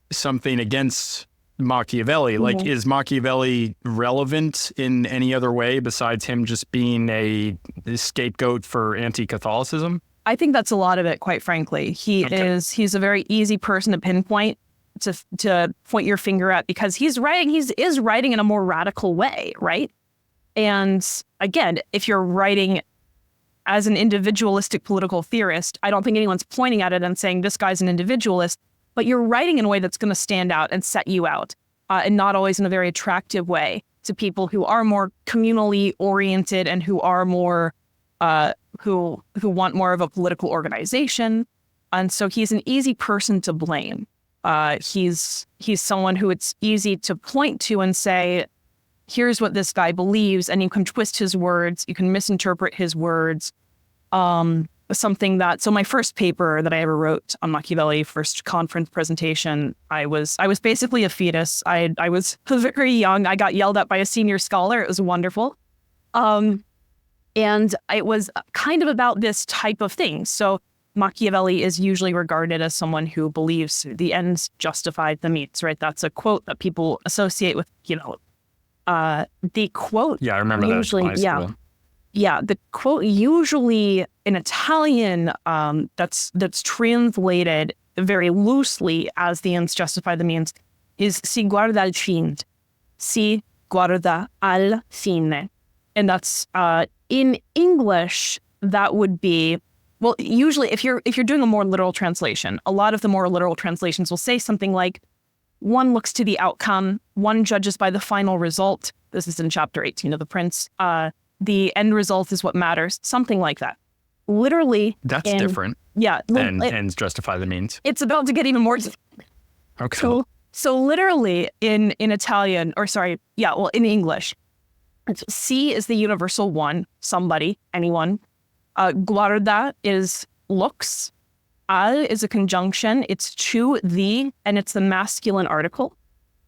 something against Machiavelli? Like, is Machiavelli relevant in any other way besides him just being a scapegoat for anti-Catholicism? I think that's a lot of it, quite frankly. He's a very easy person to pinpoint, to point your finger at, because he is writing in a more radical way, right? And again, if you're writing as an individualistic political theorist, I don't think anyone's pointing at it and saying this guy's an individualist, but you're writing in a way that's going to stand out and set you out, and not always in a very attractive way to people who are more communally oriented and who are more, who want more of a political organization. And so he's an easy person to blame. He's someone who it's easy to point to and say, here's what this guy believes, and you can twist his words, you can misinterpret his words. So my first paper that I ever wrote on Machiavelli, first conference presentation, I was basically a fetus. I was very young. I got yelled at by a senior scholar. It was wonderful. And it was kind of about this type of thing. So Machiavelli is usually regarded as someone who believes the ends justified the means, right? That's a quote that people associate with, the quote. Yeah, I remember that. Usually, yeah, the quote usually in Italian, that's translated very loosely as the ends justify the means, is si guarda al fine. Si guarda al fine. And that's in English, that would be, well, usually if you're doing a more literal translation, a lot of the more literal translations will say something like, one looks to the outcome, one judges by the final result. This is in chapter 18 of The Prince. The end result is what matters, something like that. Literally. That's different. Yeah. Than ends justify the means. It's about to get even more. Okay. So literally in Italian, in English, si is the universal one, somebody, anyone. Guarda is looks. Al is a conjunction. It's to the, and it's the masculine article.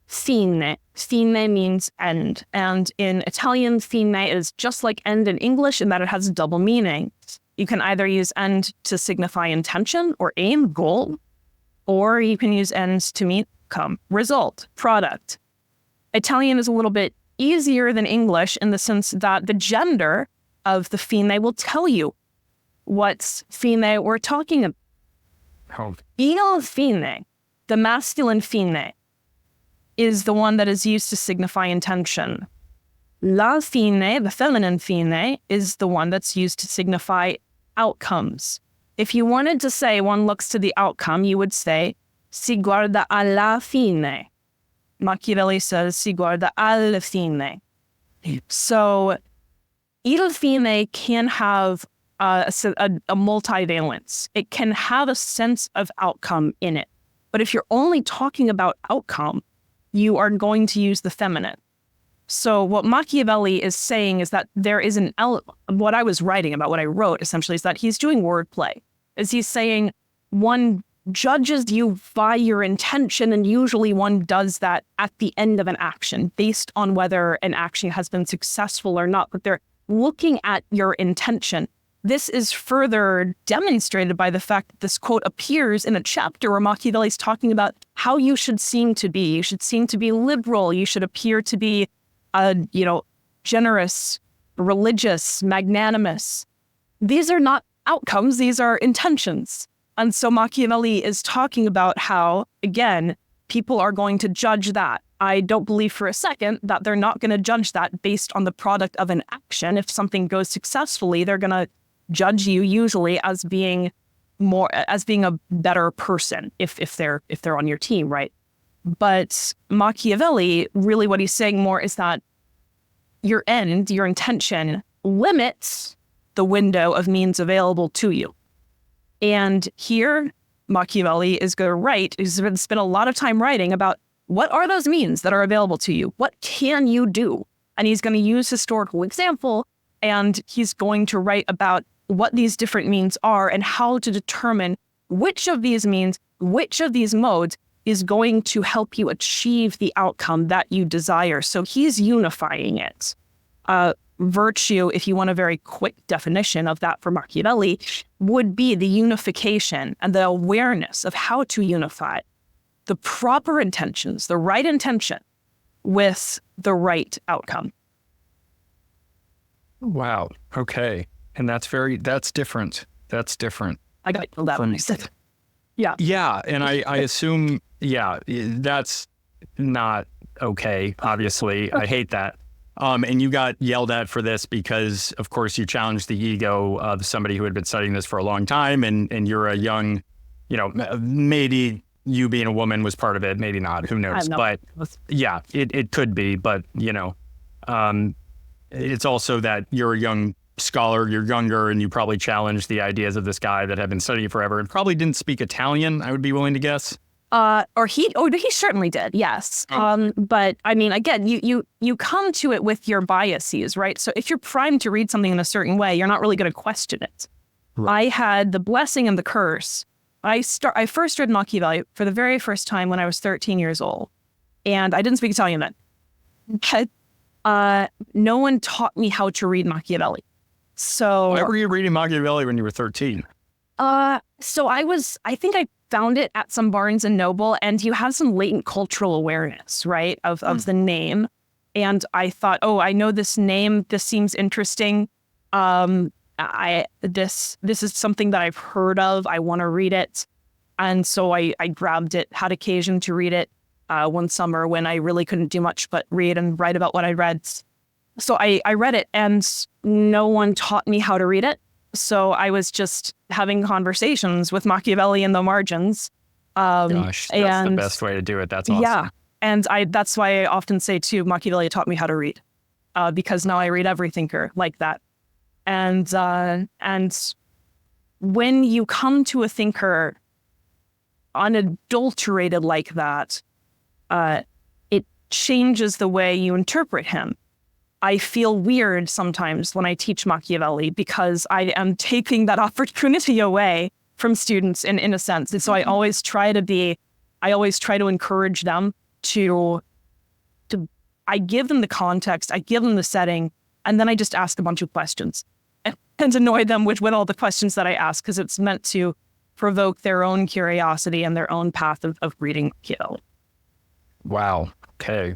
Fine. Fine means end. And in Italian, fine is just like end in English in that it has a double meaning. You can either use end to signify intention or aim, goal, or you can use ends to mean outcome, result, product. Italian is a little bit easier than English in the sense that the gender of the fine will tell you what fine we're talking about. Il fine, the masculine fine, is the one that is used to signify intention. La fine, the feminine fine, is the one that's used to signify outcomes. If you wanted to say one looks to the outcome, you would say si guarda alla fine. Machiavelli says si guarda al fine. So Il fine can have a multivalence. It can have a sense of outcome in it. But if you're only talking about outcome, you are going to use the feminine. So what Machiavelli is saying is that there is what I was writing about, what I wrote essentially, is that he's doing wordplay. Is he's saying one judges you by your intention, and usually one does that at the end of an action based on whether an action has been successful or not, but they're looking at your intention. This is further demonstrated by the fact that this quote appears in a chapter where Machiavelli's talking about how you should seem to be. You should seem to be liberal. You should appear to be, generous, religious, magnanimous. These are not outcomes. These are intentions. And so Machiavelli is talking about how, again, people are going to judge that. I don't believe for a second that they're not going to judge that based on the product of an action. If something goes successfully, they're going to judge you usually as being a better person if they're on your team, right? But Machiavelli, really what he's saying more is that your end, your intention, limits the window of means available to you. And here, Machiavelli is going to write, he's spent a lot of time writing about what are those means that are available to you? What can you do? And he's going to use historical example, and he's going to write about what these different means are and how to determine which of these means, which of these modes is going to help you achieve the outcome that you desire. So he's unifying it. Virtue, if you want a very quick definition of that for Machiavelli, would be the unification and the awareness of how to unify the proper intentions, the right intention with the right outcome. Wow. Okay. And that's different. That's different. I got that one. I said, yeah. Yeah. And I assume, that's not okay, obviously. I hate that. And you got yelled at for this because, of course, you challenged the ego of somebody who had been studying this for a long time, and you're a young, maybe you being a woman was part of it, maybe not, who knows? But yeah, it could be. But, it's also that you're a young scholar, you're younger, and you probably challenged the ideas of this guy that had been studying forever and probably didn't speak Italian, I would be willing to guess. He certainly did, yes. But I mean, again, you come to it with your biases, right? So if you're primed to read something in a certain way, you're not really going to question it. Right. I had the blessing and the curse. I first read Machiavelli for the very first time when I was 13 years old, and I didn't speak Italian then. But no one taught me how to read Machiavelli. So why were you reading Machiavelli when you were 13? So I think I found it at some Barnes and Noble, and you have some latent cultural awareness, right, of the name. And I thought, oh, I know this name. This seems interesting. This is something that I've heard of. I want to read it. And so I grabbed it, had occasion to read it one summer when I really couldn't do much but read and write about what I read. So I read it, and no one taught me how to read it. So I was just having conversations with Machiavelli in the margins. Gosh, that's the best way to do it. That's awesome. Yeah. And that's why I often say, too, Machiavelli taught me how to read, because now I read every thinker like that. And when you come to a thinker unadulterated like that, it changes the way you interpret him. I feel weird sometimes when I teach Machiavelli because I am taking that opportunity away from students in a sense. And so I always try to encourage them I give them the context, I give them the setting, and then I just ask a bunch of questions and annoy them with all the questions that I ask, because it's meant to provoke their own curiosity and their own path of reading Machiavelli. Wow. Okay.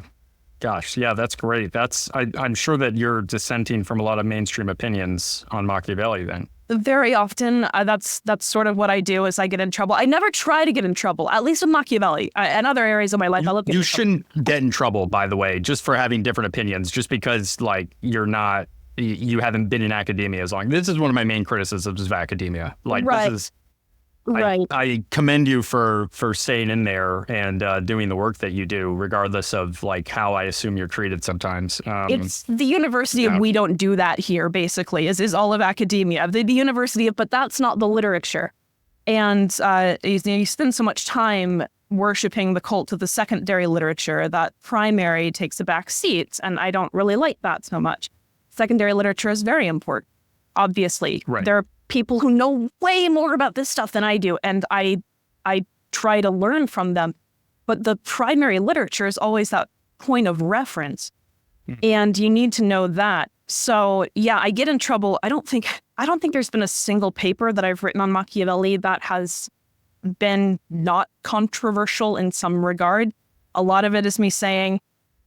Gosh, yeah, that's great. I'm sure that you're dissenting from a lot of mainstream opinions on Machiavelli then. Very often, that's sort of what I do is I get in trouble. I never try to get in trouble, at least with Machiavelli. And other areas of my life, you shouldn't get in trouble, by the way, just for having different opinions, just because you haven't been in academia as long. This is one of my main criticisms of academia. Like, right. Right. I commend you for staying in there and doing the work that you do, regardless of like how I assume you're treated sometimes. It's the university of we don't do that here, basically, is all of academia. The university of, but that's not the literature. And you spend so much time worshiping the cult of the secondary literature that primary takes a back seat. And I don't really like that so much. Secondary literature is very important, obviously. Right. There are people who know way more about this stuff than I do, and I try to learn from them. But the primary literature is always that point of reference, and you need to know that. So yeah, I get in trouble. I don't think there's been a single paper that I've written on Machiavelli that has been not controversial in some regard. A lot of it is me saying,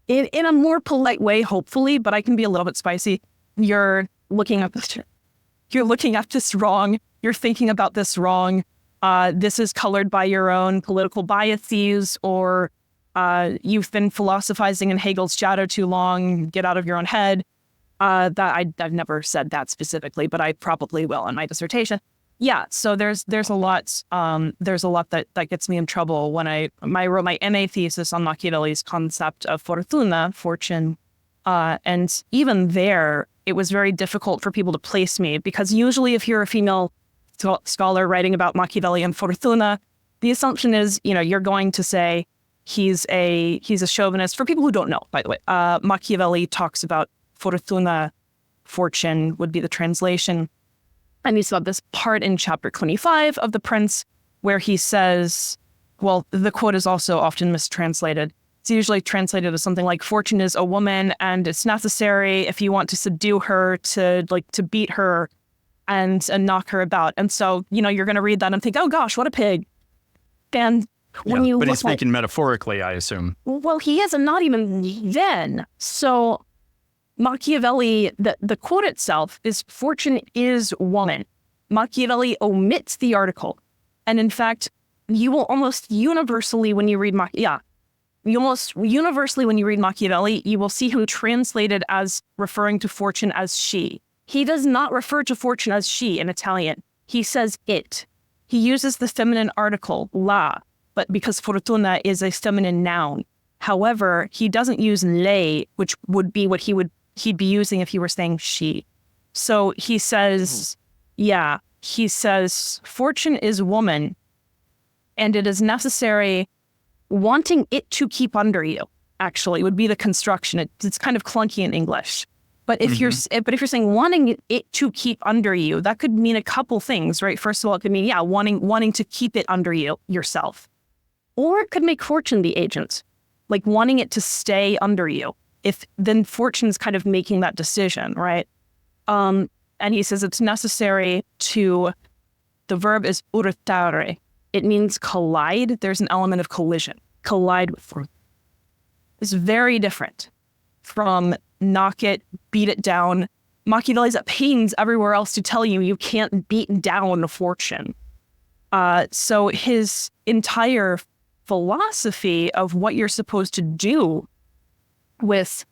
in a more polite way, hopefully, but I can be a little bit spicy. You're looking at this wrong. You're thinking about this wrong. This is colored by your own political biases, or you've been philosophizing in Hegel's shadow too long. Get out of your own head. That I've never said that specifically, but I probably will in my dissertation. Yeah, so there's a lot that gets me in trouble when I wrote my MA thesis on Machiavelli's concept of Fortuna, fortune, and even there it was very difficult for people to place me, because usually if you're a female scholar writing about Machiavelli and Fortuna, the assumption is you're going to say he's a chauvinist. For people who don't know, by the way, Machiavelli talks about Fortuna, fortune would be the translation. And he's got this part in chapter 25 of The Prince where he says, well, the quote is also often mistranslated. It's usually translated as something like, fortune is a woman and it's necessary if you want to subdue her, to beat her and knock her about. And so, you're going to read that and think, oh gosh, what a pig. And when you but he's speaking metaphorically, I assume. Well, he is, and not even then. So Machiavelli, the quote itself is, fortune is woman. Machiavelli omits the article. And in fact, you will almost universally when you read Machiavelli, you will see him translated as referring to fortune as she. He does not refer to fortune as she in Italian. He says it. He uses the feminine article, la, but because fortuna is a feminine noun. However, he doesn't use lei, which would be what he'd be using if he were saying she. So he says, fortune is woman, and it is necessary, wanting it to keep under you, actually, would be the construction. It's kind of clunky in English. But if you're saying wanting it to keep under you, that could mean a couple things, right? First of all, it could mean, wanting to keep it under you yourself. Or it could make fortune the agent, like wanting it to stay under you. Then fortune's kind of making that decision, right? And he says it's necessary to, the verb is urtare. It means collide. There's an element of collision. Collide with fortune. It's very different from knock it, beat it down. Machiavelli's at pains everywhere else to tell you can't beat down fortune. So his entire philosophy of what you're supposed to do with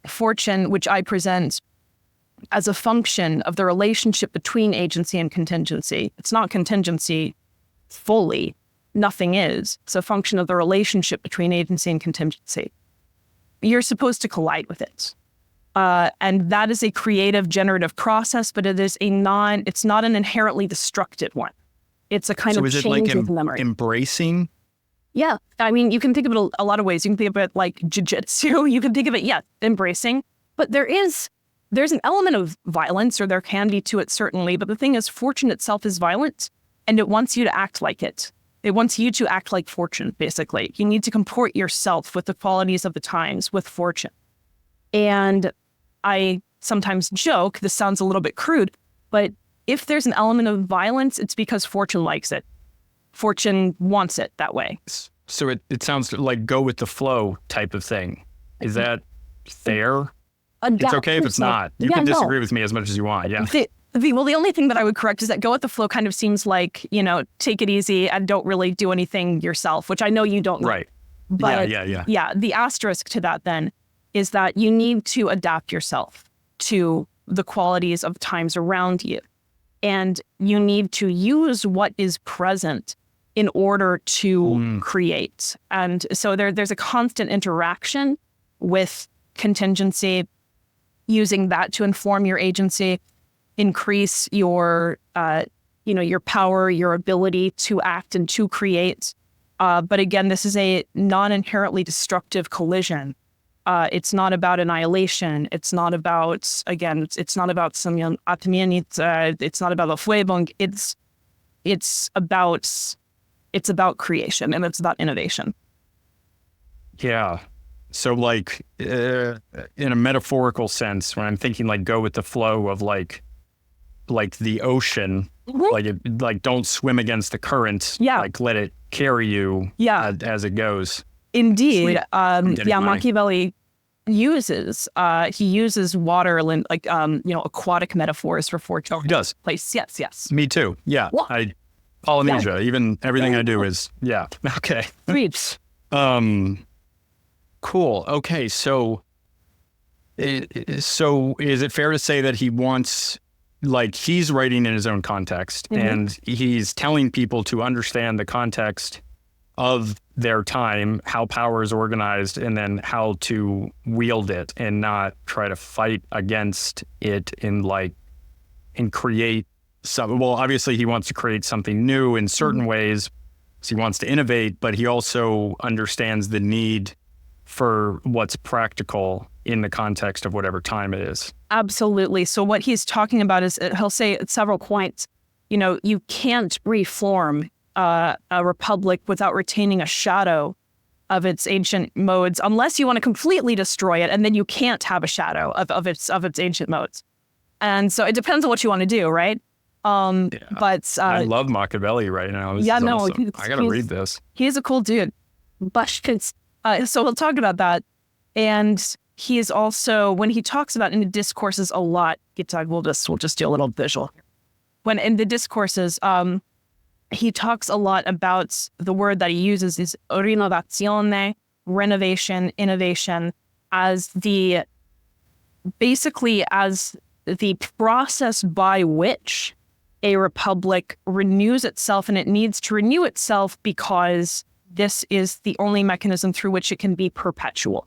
fortune, which I present as a function of the relationship between agency and contingency. It's not contingency fully. Nothing is. It's a function of the relationship between agency and contingency. You're supposed to collide with it. And that is a creative, generative process, but it's not an inherently destructive one. It's a kind of change of memory. Embracing? Yeah. I mean, you can think of it a lot of ways. You can think of it like jiu-jitsu. You can think of it, embracing. But there's an element of violence, or there can be to it, certainly. But the thing is, fortune itself is violent, and it wants you to act like it. It wants you to act like fortune, basically. You need to comport yourself with the qualities of the times, with fortune. And I sometimes joke, this sounds a little bit crude, but if there's an element of violence, it's because fortune likes it. Fortune wants it that way. So it sounds like go with the flow type of thing. Is that fair? It's okay if it's not. You can disagree with me as much as you want. Yeah. The only thing that I would correct is that go with the flow kind of seems like, take it easy and don't really do anything yourself, which I know you don't. Right. But yeah. The asterisk to that then is that you need to adapt yourself to the qualities of times around you. and you need to use what is present in order to create. And so there's a constant interaction with contingency, using that to inform your agency, increase your, your power, your ability to act and to create. But again, this is a non-inherently destructive collision. It's not about annihilation. It's not about, again, it's not about some Atemianit. It's not about the Fuebung. It's about creation, and it's about innovation. Yeah. So like in a metaphorical sense, when I'm thinking like go with the flow of like the ocean, like don't swim against the current. Yeah. Like let it carry you. Yeah. As it goes. Indeed. Machiavelli uses water, aquatic metaphors for Fortuna. Oh, he does. Place. Yes. Me too. Yeah. What? Polynesia, even everything I do is, yeah. Okay. Sweet. Cool. Okay. So is it fair to say that he wants, like, he's writing in his own context and he's telling people to understand the context of their time, how power is organized, and then how to wield it and not try to fight against it and create some, well, obviously he wants to create something new in certain ways. So he wants to innovate, but he also understands the need for what's practical in the context of whatever time it is. Absolutely. So what he's talking about is, he'll say at several points, you can't reform a republic without retaining a shadow of its ancient modes, unless you want to completely destroy it, and then you can't have a shadow of its ancient modes. And so it depends on what you want to do, right? But I love Machiavelli right now. This is awesome. I gotta read this. He's a cool dude. But so we'll talk about that. And he is also, when he talks about in the discourses a lot, we'll just do a little visual. When in the discourses, he talks a lot about the word that he uses is rinnovazione, renovation, innovation, as the process by which a republic renews itself, and it needs to renew itself because this is the only mechanism through which it can be perpetual.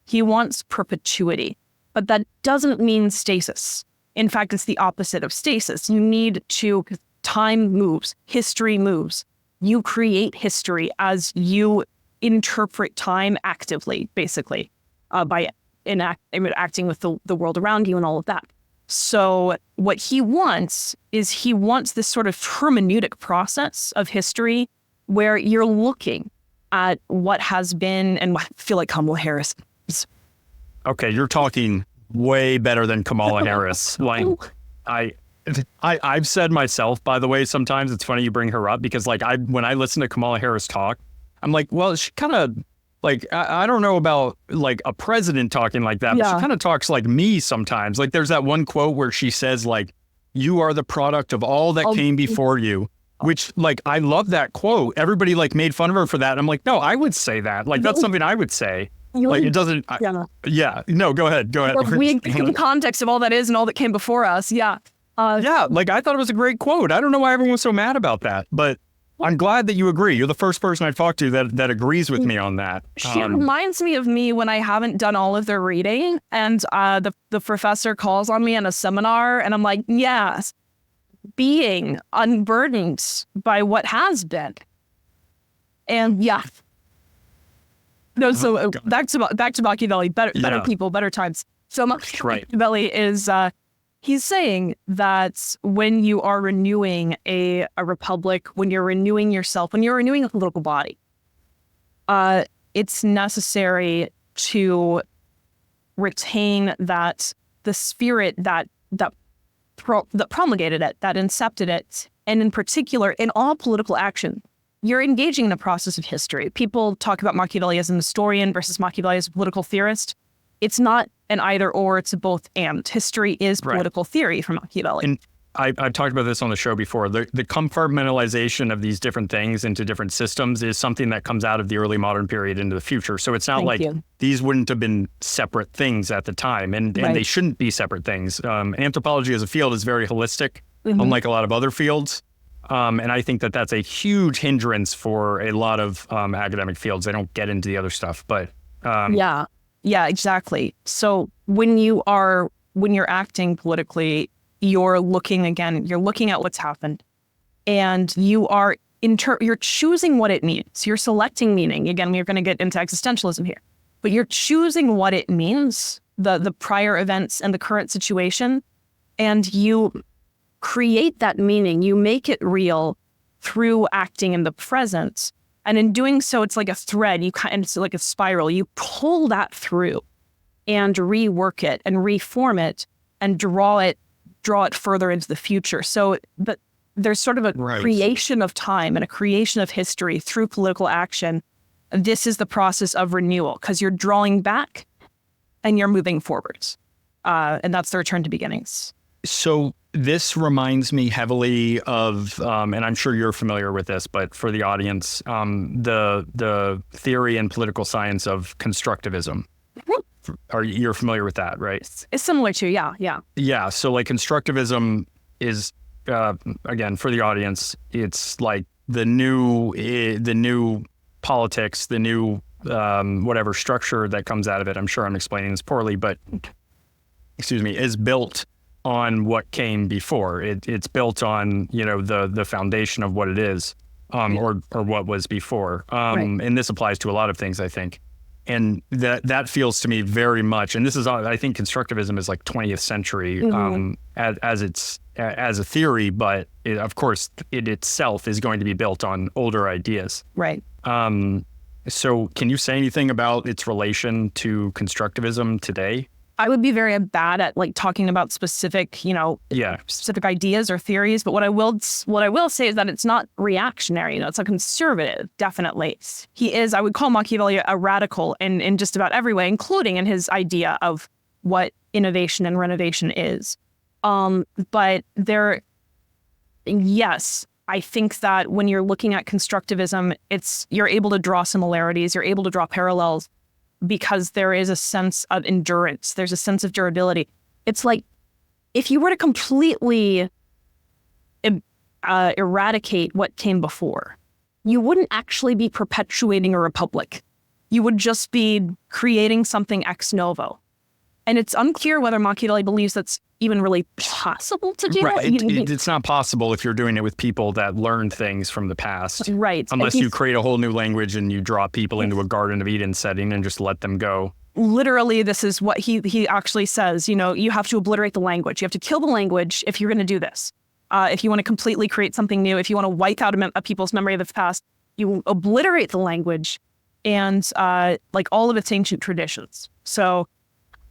He wants perpetuity, but that doesn't mean stasis. In fact, it's the opposite of stasis. You need to, time moves, history moves. You create history as you interpret time actively, basically, by acting with the world around you and all of that. So what he wants is this sort of hermeneutic process of history where you're looking at what has been, and I feel like Kamala Harris is. Okay, you're talking way better than Kamala Harris. Like, I've said myself, by the way, sometimes it's funny you bring her up because when I listen to Kamala Harris talk, I'm like, well, she kind of, I don't know about a president talking like that, but she kind of talks like me sometimes. Like there's that one quote where she says you are the product of all that came before you, which I love that quote. Everybody made fun of her for that. And I'm like, no, I would say that. That's something I would say. It doesn't. No, go ahead. In the context of all that is and all that came before us. Yeah. I thought it was a great quote. I don't know why everyone's so mad about that, but I'm glad that you agree. You're the first person I've talked to that agrees with me on that. She reminds me of me when I haven't done all of the reading, and the professor calls on me in a seminar, and I'm like, yes, being unburdened by what has been. And no, so back to Machiavelli, better people, better times. So Machiavelli is he's saying that when you are renewing a republic, when you're renewing yourself, when you're renewing a political body, it's necessary to retain the spirit that promulgated it, that incepted it, and in particular, in all political action, you're engaging in a process of history. People talk about Machiavelli as an historian versus Machiavelli as a political theorist. It's not an either or, it's a both and. History is political theory from Machiavelli. And I've talked about this on the show before. The compartmentalization of these different things into different systems is something that comes out of the early modern period into the future. So it's not these wouldn't have been separate things at the time, and they shouldn't be separate things. Anthropology as a field is very holistic. unlike a lot of other fields. And I think that that's a huge hindrance for a lot of academic fields. They don't get into the other stuff, but yeah, exactly. So when you're acting politically, you're looking at what's happened, and you're choosing what it means. You're selecting meaning. Again, we're going to get into existentialism here, but you're choosing what it means, the prior events and the current situation, and you create that meaning. You make it real through acting in the present. And in doing so, it's like a thread. It's like a spiral. You pull that through and rework it and reform it and draw it further into the future. So there's sort of a creation of time and a creation of history through political action. This is the process of renewal, because you're drawing back and you're moving forwards. And that's the return to beginnings. So this reminds me heavily of, and I'm sure you're familiar with this, but for the audience, the theory in political science of constructivism. You're familiar with that, right? It's similar to, yeah. Yeah. So like constructivism is, again, for the audience, it's like the new politics, the new whatever structure that comes out of it. I'm sure I'm explaining this poorly, but is built on what came before. It's built on, the foundation of what it is, or what was before. And this applies to a lot of things, I think. And that feels to me very much, and this is, I think constructivism is like 20th century as a theory, but of course it itself is going to be built on older ideas. Right. So can you say anything about its relation to constructivism today? I would be very bad at like talking about specific, specific ideas or theories. But what I will say is that it's not reactionary. It's a conservative, definitely. I would call Machiavelli a radical in just about every way, including in his idea of what innovation and renovation is. But yes, I think that when you're looking at constructivism, you're able to draw similarities, you're able to draw parallels, because there is a sense of endurance. There's a sense of durability. It's like if you were to completely eradicate what came before, you wouldn't actually be perpetuating a republic. You would just be creating something ex novo. And it's unclear whether Machiavelli believes that's even really possible to do. Right. It's not possible if you're doing it with people that learned things from the past. Right. Unless you create a whole new language and you draw people into a Garden of Eden setting and just let them go. Literally, this is what he actually says. You have to obliterate the language. You have to kill the language if you're going to do this. If you want to completely create something new, if you want to wipe out a people's memory of the past, you obliterate the language and like all of its ancient traditions. So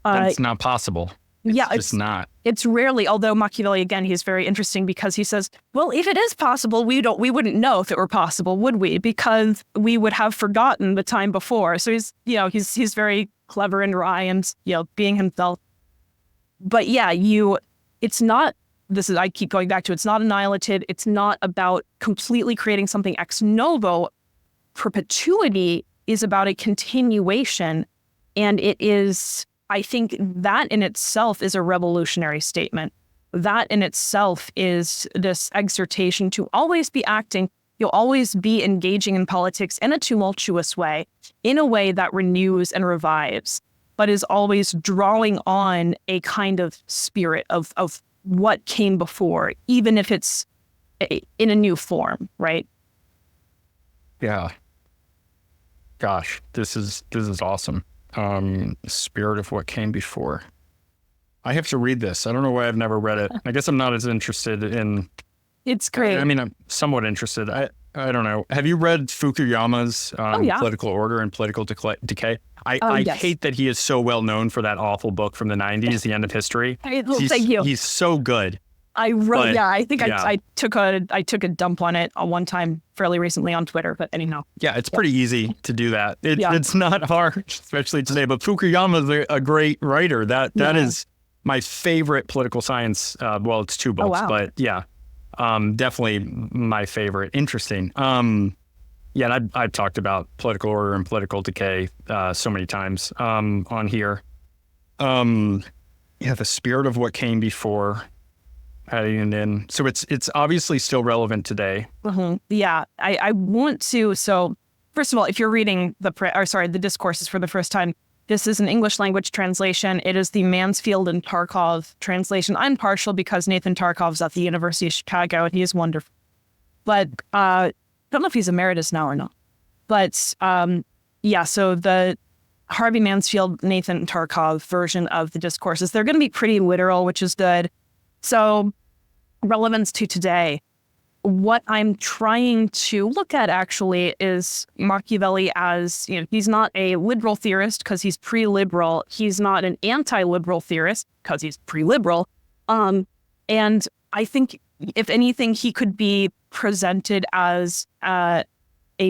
that's not possible. It's just not. It's rarely, although Machiavelli, again, he's very interesting because he says, well, if it is possible, we wouldn't know if it were possible, would we? Because we would have forgotten the time before. So he's very clever and wry and, being himself. But yeah, I keep going back to, it's not annihilated. It's not about completely creating something ex novo. Perpetuity is about a continuation, and it is, I think that in itself is a revolutionary statement. That in itself is this exhortation to always be acting. You'll always be engaging in politics in a tumultuous way, in a way that renews and revives, but is always drawing on a kind of spirit of what came before, even if it's in a new form, right? Yeah. Gosh, this is awesome. Spirit of what came before. I have to read this. I don't know why I've never read it. I guess I'm not as interested in. It's great. I mean, I'm somewhat interested. I don't know. Have you read Fukuyama's Political Order and Political Decay? I yes. hate that he is so well known for that awful book from the 90s, The End of History. Thank you. He's so good. I took a dump on it one time fairly recently on Twitter, but anyhow. Yeah, it's pretty easy to do that. It's not hard, especially today. But Fukuyama is a great writer. That is my favorite political science. Well, it's two books, but yeah, definitely my favorite. Interesting. And I've talked about Political Order and Political Decay so many times on here. The spirit of what came before. adding it in. So it's obviously still relevant today. Yeah, I want to. So first of all, if you're reading the discourses for the first time, this is an English language translation. It is the Mansfield and Tarkov translation. I'm partial because Nathan Tarkov's at the University of Chicago and he is wonderful. But I don't know if he's emeritus now or not. But so the Harvey Mansfield, Nathan Tarkov version of the discourses, they're going to be pretty literal, which is good. So relevance to today. What I'm trying to look at actually is Machiavelli as, he's not a liberal theorist because he's pre-liberal. He's not an anti-liberal theorist because he's pre-liberal. And I think, if anything, he could be presented as a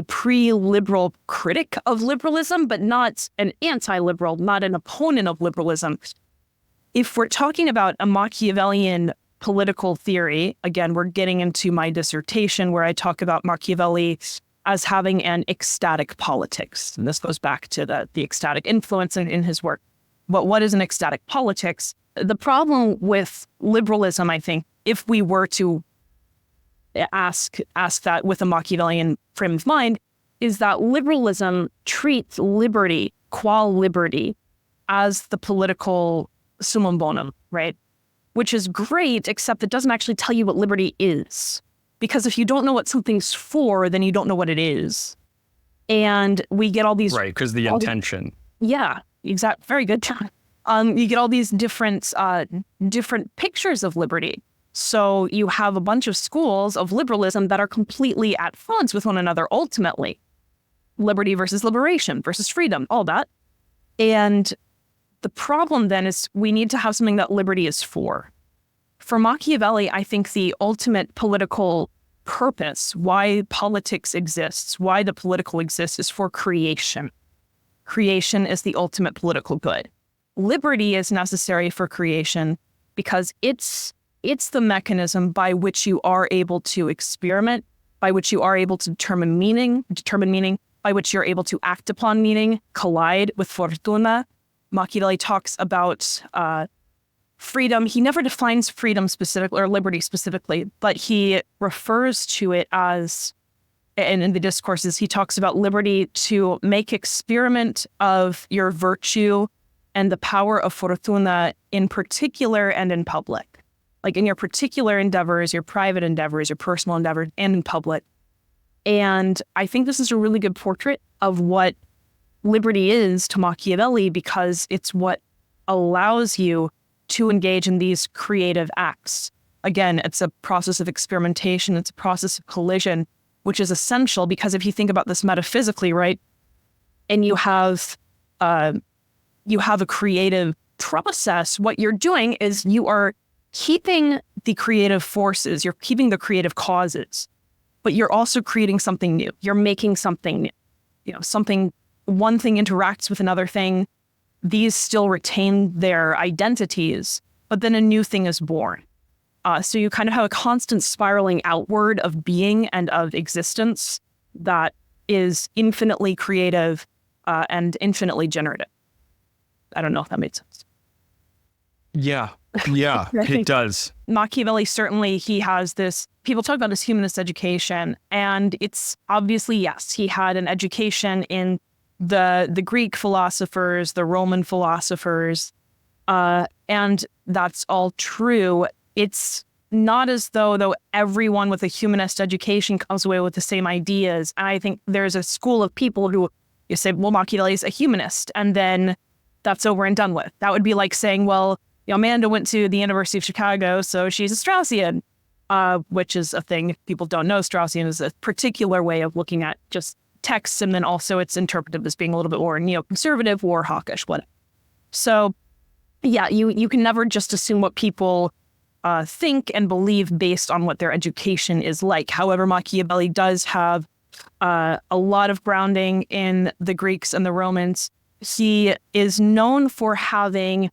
pre-liberal critic of liberalism, but not an anti-liberal, not an opponent of liberalism. If we're talking about a Machiavellian political theory, again, we're getting into my dissertation where I talk about Machiavelli as having an ecstatic politics. And this goes back to the ecstatic influence in his work. But what is an ecstatic politics? The problem with liberalism, I think, if we were to ask that with a Machiavellian frame of mind, is that liberalism treats liberty, qual liberty, as the political summum bonum, right? Which is great, except it doesn't actually tell you what liberty is. Because if you don't know what something's for, then you don't know what it is. And we get all these... Right, because the intention. Yeah, exactly. Very good. You get all these different pictures of liberty. So you have a bunch of schools of liberalism that are completely at odds with one another, ultimately. Liberty versus liberation versus freedom, all that. And the problem then is we need to have something that liberty is for. For Machiavelli, I think the ultimate political purpose, why politics exists, why the political exists, is for creation. Creation is the ultimate political good. Liberty is necessary for creation because it's the mechanism by which you are able to experiment, by which you are able to determine meaning, by which you're able to act upon meaning, collide with Fortuna. Machiavelli talks about freedom. He never defines freedom specifically or liberty specifically, but he refers to it as, and in the discourses, he talks about liberty to make experiment of your virtue and the power of Fortuna in particular and in public. Like in your particular endeavors, your private endeavors, your personal endeavors, and in public. And I think this is a really good portrait of what liberty is to Machiavelli because it's what allows you to engage in these creative acts. Again, it's a process of experimentation. It's a process of collision, which is essential because if you think about this metaphysically, right, and you have a creative process, what you're doing is you are keeping the creative forces, you're keeping the creative causes, but you're also creating something new. You're making something new. One thing interacts with another thing. These still retain their identities, but then a new thing is born. So you kind of have a constant spiraling outward of being and of existence that is infinitely creative and infinitely generative. I don't know if that made sense. Yeah, it does. Machiavelli, certainly, he has this, people talk about his humanist education, and it's obviously, yes, he had an education in the Greek philosophers, the Roman philosophers, and that's all true. It's not as though everyone with a humanist education comes away with the same ideas. And I think there's a school of people who you say, well, Machiavelli's a humanist, and then that's over and done with. That would be like saying, well, Amanda went to the University of Chicago, so she's a Straussian, which is a thing people don't know. Straussian is a particular way of looking at just texts, and then also it's interpreted as being a little bit more neoconservative or hawkish, whatever. So, yeah, you can never just assume what people think and believe based on what their education is like. However, Machiavelli does have a lot of grounding in the Greeks and the Romans. He is known for having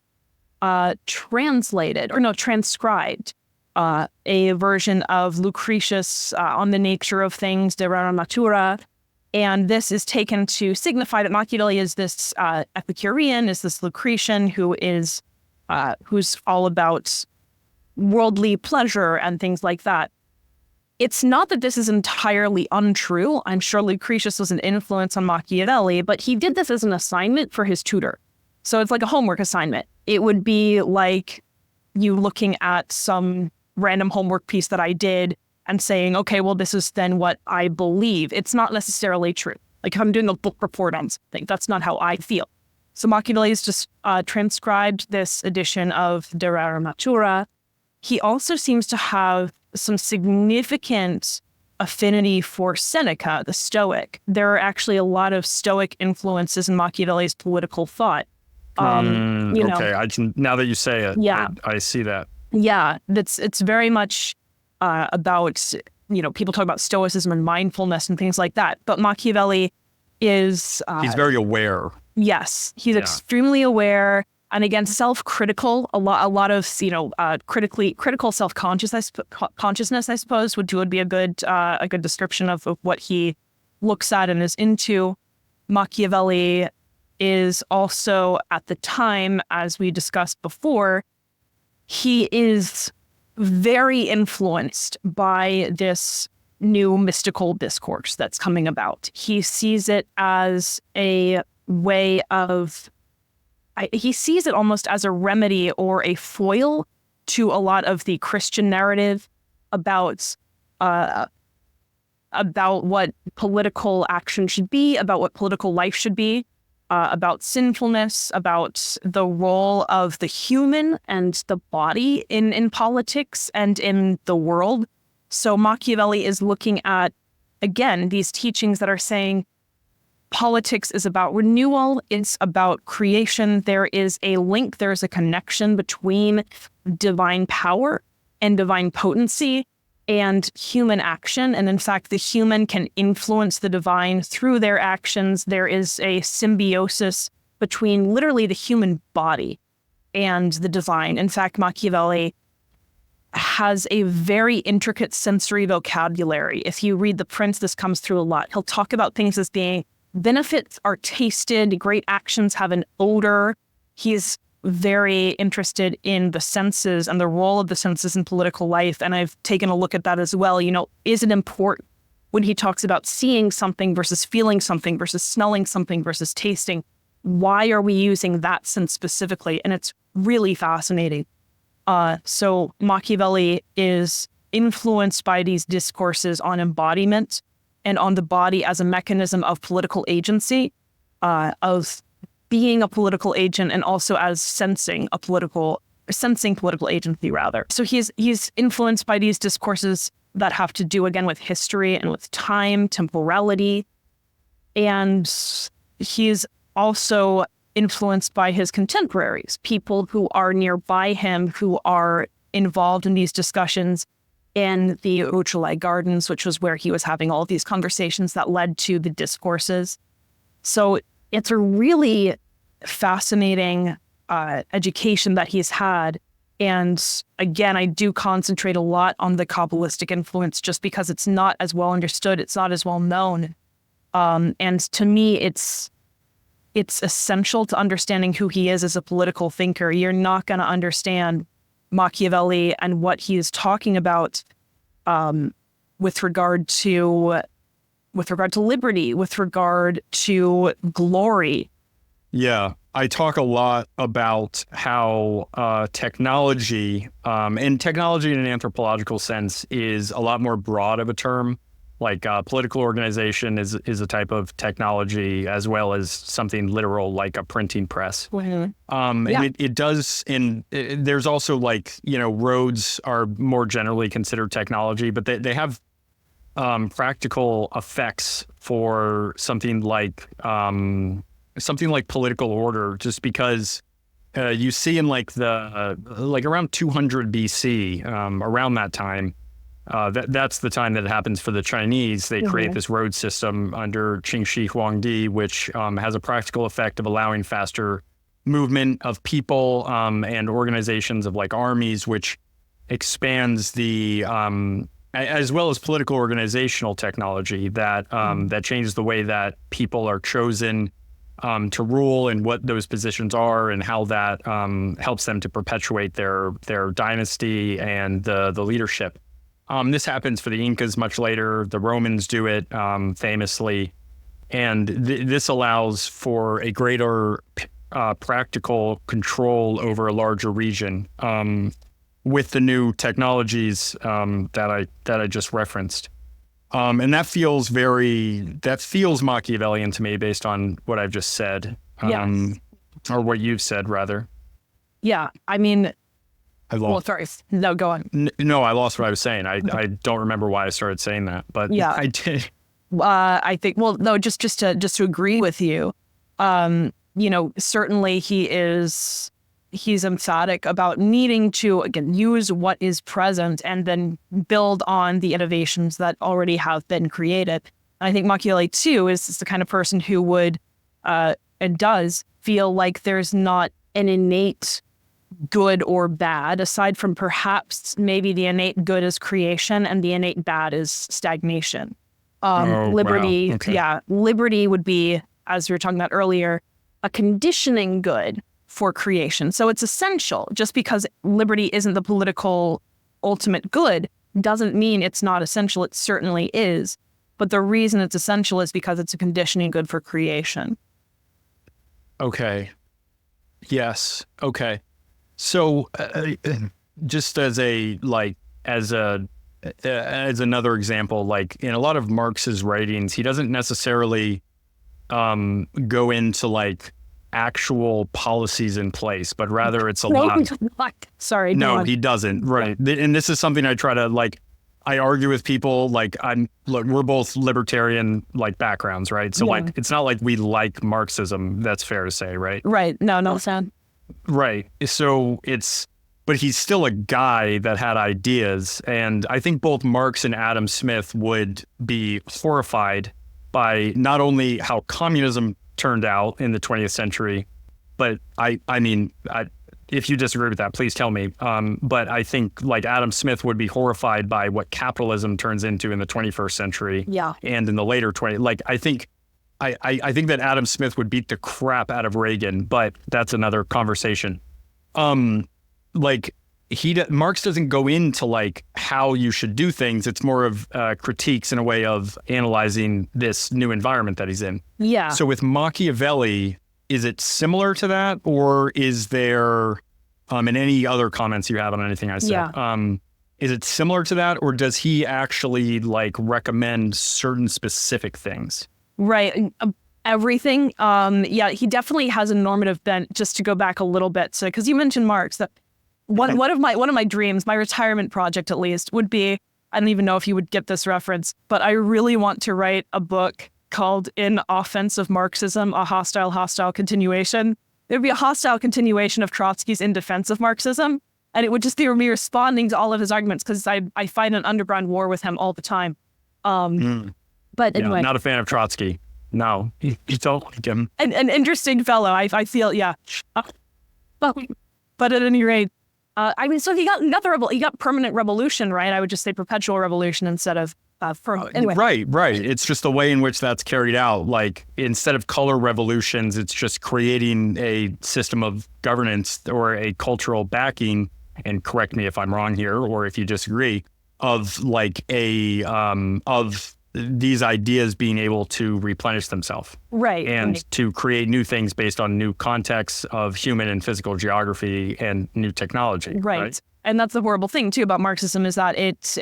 transcribed a version of Lucretius on the nature of things, De Rara Natura. And this is taken to signify that Machiavelli is this Epicurean, is this Lucretian who's all about worldly pleasure and things like that. It's not that this is entirely untrue. I'm sure Lucretius was an influence on Machiavelli, but he did this as an assignment for his tutor. So it's like a homework assignment. It would be like you looking at some random homework piece that I did and saying, okay, well, this is then what I believe. It's not necessarily true. Like if I'm doing a book report on something, that's not how I feel. So Machiavelli has just transcribed this edition of De Rara Natura. He also seems to have some significant affinity for Seneca, the Stoic. There are actually a lot of Stoic influences in Machiavelli's political thought. Okay, I can, now that you say it, yeah, I see that. Yeah, it's very much about, people talk about Stoicism and mindfulness and things like that. But Machiavelli is... he's very aware. Yes, he's extremely aware. And again, self-critical, a lot of critical self-consciousness, I suppose, would be a good description of what he looks at and is into. Machiavelli is also at the time, as we discussed before, he is very influenced by this new mystical discourse that's coming about. He sees it as a way of he sees it almost as a remedy or a foil to a lot of the Christian narrative about what political action should be, about what political life should be, about sinfulness, about the role of the human and the body in politics and in the world. So Machiavelli is looking at, again, these teachings that are saying, politics is about renewal. It's about creation. There is a link. There's a connection between divine power and divine potency and human action. And in fact, the human can influence the divine through their actions. There is a symbiosis between literally the human body and the divine. In fact, Machiavelli has a very intricate sensory vocabulary. If you read The Prince, this comes through a lot. He'll talk about things as being benefits are tasted, great actions have an odor. He's very interested in the senses and the role of the senses in political life. And I've taken a look at that as well. Is it important when he talks about seeing something versus feeling something versus smelling something versus tasting? Why are we using that sense specifically? And it's really fascinating. So Machiavelli is influenced by these discourses on embodiment and on the body as a mechanism of political agency, of being a political agent, and also as sensing political agency, rather. So he's influenced by these discourses that have to do, again, with history and with time, temporality. And he's also influenced by his contemporaries, people who are nearby him, who are involved in these discussions in the Rucellai Gardens, which was where he was having all of these conversations that led to the discourses. So it's a really fascinating education that he's had. And again, I do concentrate a lot on the Kabbalistic influence just because it's not as well understood. It's not as well known. And to me, it's essential to understanding who he is as a political thinker. You're not going to understand Machiavelli and what he is talking about with regard to liberty, with regard to glory. Yeah, I talk a lot about how technology, and technology in an anthropological sense, is a lot more broad of a term. Like political organization is a type of technology, as well as something literal like a printing press. Mm-hmm. And it does, and there's also roads are more generally considered technology, but they have practical effects for something like political order, just because you see in around 200 BC, around that time. That's the time that it happens for the Chinese. They create this road system under Qing Shi Huangdi, which has a practical effect of allowing faster movement of people and organizations of armies, which expands the as well as political organizational technology that that changes the way that people are chosen to rule and what those positions are and how that helps them to perpetuate their dynasty and the leadership. This happens for the Incas much later. The Romans do it famously. And this allows for a greater practical control over a larger region with the new technologies that I just referenced. And that feels Machiavellian to me based on what I've just said, or what you've said rather. Yeah, I mean, I lost. well, sorry, no, go on. No, I lost what I was saying. I don't remember why I started saying that, but Yeah. I did. I think, well, no, just to agree with you, certainly he's emphatic about needing to, again, use what is present and then build on the innovations that already have been created. And I think Machiavelli, too, is the kind of person who would and does feel like there's not an innate good or bad, aside from perhaps maybe the innate good is creation and the innate bad is stagnation. Liberty, wow. Okay. Yeah, liberty would be, as we were talking about earlier, a conditioning good for creation. So it's essential. Just because liberty isn't the political ultimate good doesn't mean it's not essential. It certainly is. But the reason it's essential is because it's a conditioning good for creation. Okay. Yes. Okay. So just as another example, like in a lot of Marx's writings, he doesn't necessarily go into like actual policies in place, but rather it's a lot. Sorry. No, he doesn't. Right. And this is something I try to I argue with people. We're both libertarian backgrounds, right? So it's not like we like Marxism. That's fair to say, right? Right. No, sad. Right. So but he's still a guy that had ideas. And I think both Marx and Adam Smith would be horrified by not only how communism turned out in the 20th century, but I mean, if you disagree with that, please tell me. But I think Adam Smith would be horrified by what capitalism turns into in the 21st century. Yeah. And in the later 20, I think that Adam Smith would beat the crap out of Reagan, but that's another conversation. Marx doesn't go into how you should do things. It's more of critiques in a way of analyzing this new environment that he's in. Yeah. So with Machiavelli, is it similar to that, or is there, and any other comments you have on anything I said? Yeah. Is it similar to that, or does he actually recommend certain specific things? Right. Everything. He definitely has a normative bent. Just to go back a little bit, so because you mentioned Marx, that one of my dreams, my retirement project at least, would be, I don't even know if you would get this reference, but I really want to write a book called In Offense of Marxism, a hostile continuation. It would be a hostile continuation of Trotsky's In Defense of Marxism. And it would just be me responding to all of his arguments, because I fight an underground war with him all the time. But anyway. Not a fan of Trotsky. No, you don't like him. An interesting fellow, I feel, yeah. But at any rate, so he got permanent revolution, right? I would just say perpetual revolution instead of anyway. Right. It's just the way in which that's carried out. Instead of color revolutions, it's just creating a system of governance or a cultural backing, and correct me if I'm wrong here, or if you disagree, of of these ideas being able to replenish themselves. Right. And to create new things based on new contexts of human and physical geography and new technology. Right. And that's the horrible thing too about Marxism, is that it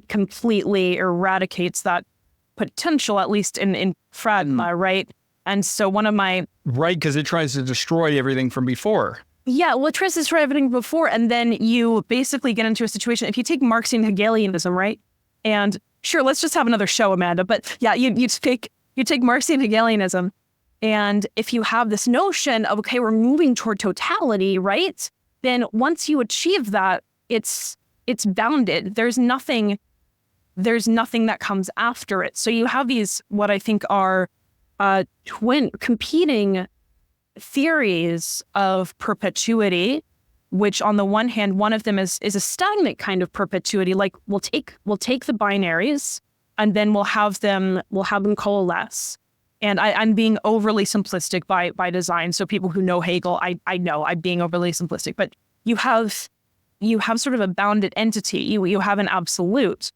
completely eradicates that potential, at least in fragma, right? And so one of my... Right, because it tries to destroy everything from before. Yeah, well, it tries to destroy everything before, and then you basically get into a situation, if you take Marxian Hegelianism, right? And sure, let's just have another show, Amanda, but yeah, you take Marxian Hegelianism, and if you have this notion of, okay, we're moving toward totality, right? Then once you achieve that, it's bounded. There's nothing that comes after it. So you have these, what I think are twin competing theories of perpetuity, which on the one hand, one of them is a stagnant kind of perpetuity. Like we'll take the binaries, and then we'll have them coalesce. And I'm being overly simplistic by design. So people who know Hegel, I know I'm being overly simplistic, but you have sort of a bounded entity. You have an absolute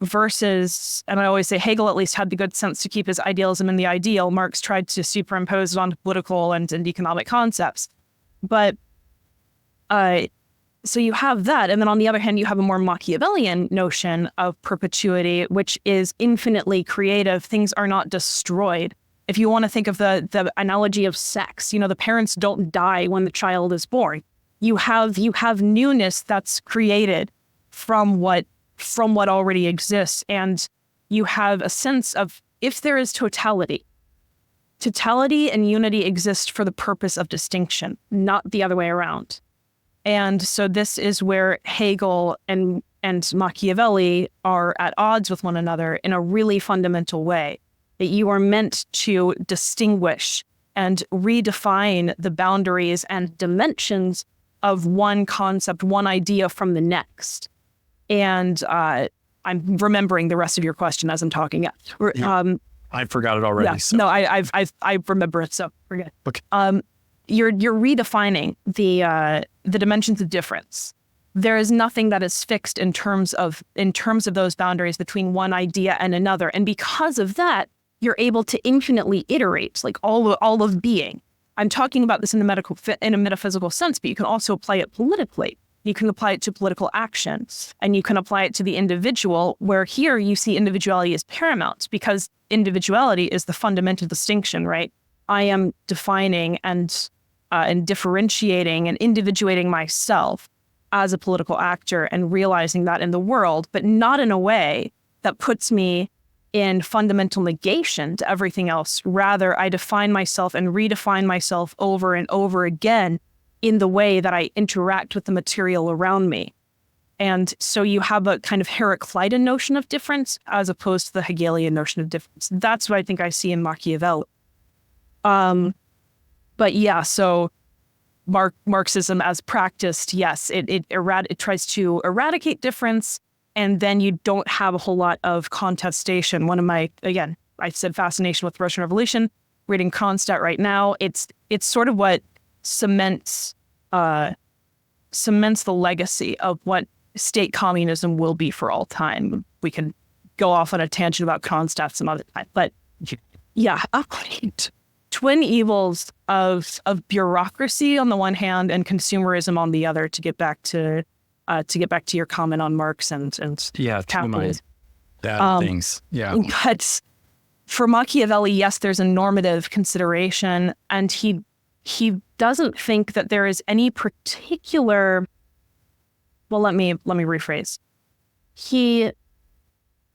versus, and I always say Hegel at least had the good sense to keep his idealism in the ideal. Marx tried to superimpose it onto political and economic concepts. But so you have that. And then on the other hand, you have a more Machiavellian notion of perpetuity, which is infinitely creative. Things are not destroyed. If you want to think of the analogy of sex, the parents don't die when the child is born. You have newness that's created from what already exists. And you have a sense of, if there is totality and unity exist for the purpose of distinction, not the other way around. And so this is where Hegel and Machiavelli are at odds with one another in a really fundamental way, that you are meant to distinguish and redefine the boundaries and dimensions of one concept, one idea from the next. And I'm remembering the rest of your question as I'm talking. I forgot it already. Yeah, so. No, I remember it, so forget. Okay. You're redefining the dimensions of difference. There is nothing that is fixed in terms of those boundaries between one idea and another. And because of that, you're able to infinitely iterate, like all of being. I'm talking about this in a metaphysical sense, but you can also apply it politically. You can apply it to political action, and you can apply it to the individual, where here you see individuality as paramount, because individuality is the fundamental distinction, right? I am defining and differentiating and individuating myself as a political actor and realizing that in the world, but not in a way that puts me in fundamental negation to everything else. Rather, I define myself and redefine myself over and over again in the way that I interact with the material around me. And so you have a kind of Heraclitean notion of difference as opposed to the Hegelian notion of difference. That's what I think I see in Machiavelli. But yeah, so Marxism as practiced, yes, it tries to eradicate difference, and then you don't have a whole lot of contestation. One of my, again, I said fascination with the Russian Revolution, reading Kronstadt right now, it's sort of what cements the legacy of what state communism will be for all time. We can go off on a tangent about Kronstadt some other time, but yeah, twin evils of bureaucracy on the one hand and consumerism on the other. To get back to your comment on Marx and capitalism. Bad things. Yeah. But for Machiavelli, yes, there's a normative consideration, and he doesn't think that there is any particular. Well, let me rephrase. He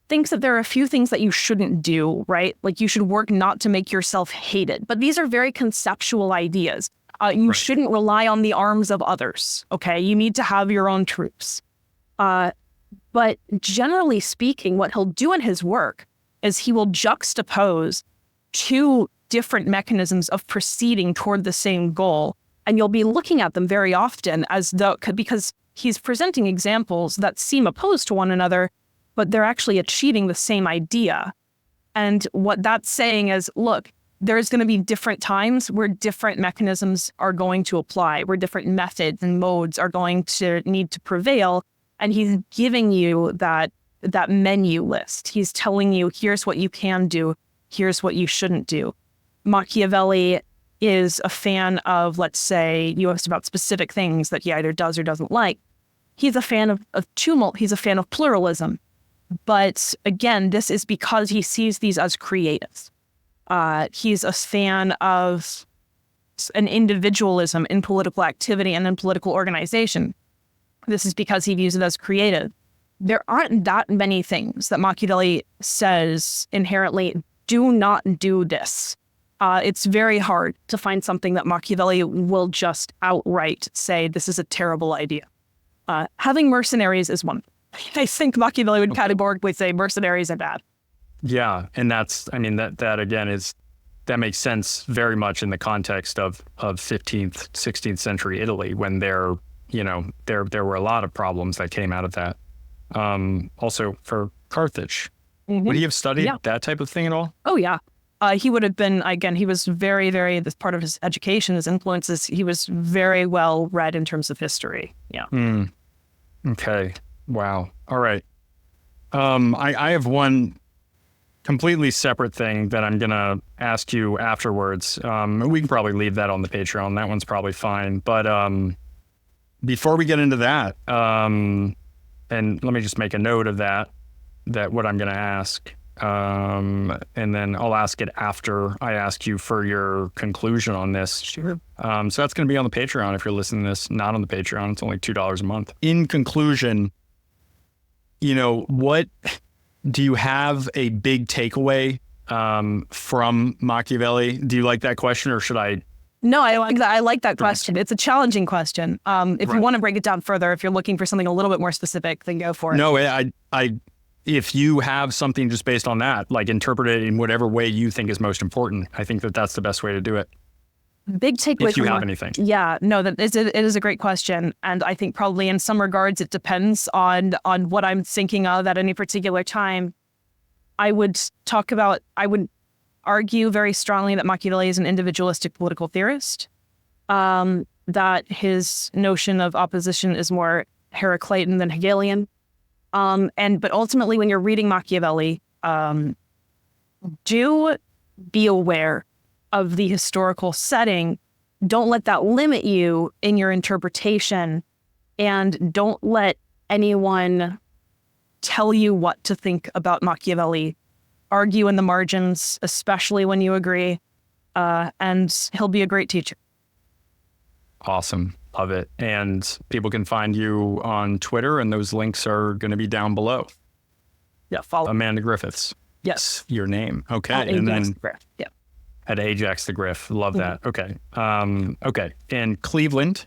thinks that there are a few things that you shouldn't do, right? Like you should work not to make yourself hated. But these are very conceptual ideas. You shouldn't rely on the arms of others, okay? You need to have your own troops. But generally speaking, what he'll do in his work is he will juxtapose two different mechanisms of proceeding toward the same goal. And you'll be looking at them very often because he's presenting examples that seem opposed to one another, but they're actually achieving the same idea. And what that's saying is, look, there's going to be different times where different mechanisms are going to apply, where different methods and modes are going to need to prevail. And he's giving you that menu list. He's telling you, here's what you can do, here's what you shouldn't do. Machiavelli is a fan of, let's say, you asked about specific things that he either does or doesn't like. He's a fan of tumult. He's a fan of pluralism. But again, this is because he sees these as creatives. He's a fan of an individualism in political activity and in political organization. This is because he views it as creative. There aren't that many things that Machiavelli says inherently, do not do this. It's very hard to find something that Machiavelli will just outright say, this is a terrible idea. Having mercenaries is one. I think Machiavelli would categorically say mercenaries are bad. Yeah, and that again that makes sense very much in the context of 15th, 16th century Italy, when there were a lot of problems that came out of that. Also for Carthage. Mm-hmm. Would he have studied that type of thing at all? Oh yeah. He would have been, again, he was very, very, this part of his education, his influences, he was very well read in terms of history. Yeah. Okay. Wow. All right. I have one completely separate thing that I'm going to ask you afterwards. We can probably leave that on the Patreon. That one's probably fine. But before we get into that, and let me just make a note of that what I'm going to ask. And then I'll ask it after I ask you for your conclusion on this. Sure. So that's going to be on the Patreon. If you're listening to this, not on the Patreon, it's only $2 a month. In conclusion, what do you have a big takeaway from Machiavelli? Do you like that question, or should I? No, I like that. I like that question. It's a challenging question. If you want to break it down further, if you're looking for something a little bit more specific, then go for it. No, if you have something just based on that, like interpret it in whatever way you think is most important, I think that that's the best way to do it. Big takeaway. If you have anything. Yeah, no, it is a great question. And I think probably in some regards, it depends on what I'm thinking of at any particular time. I would argue very strongly that Machiavelli is an individualistic political theorist, that his notion of opposition is more Heraclitan than Hegelian. But ultimately, when you're reading Machiavelli, do be aware of the historical setting. Don't let that limit you in your interpretation, and don't let anyone tell you what to think about Machiavelli. Argue in the margins, especially when you agree, and he'll be a great teacher. Awesome. Love it. And people can find you on Twitter, and those links are going to be down below. Yeah, follow Amanda Griffiths. Yes. Your name. Okay. At and Ajax then the Griff. Yeah. At Ajax the Griff. Love that. Okay. Okay. In Cleveland,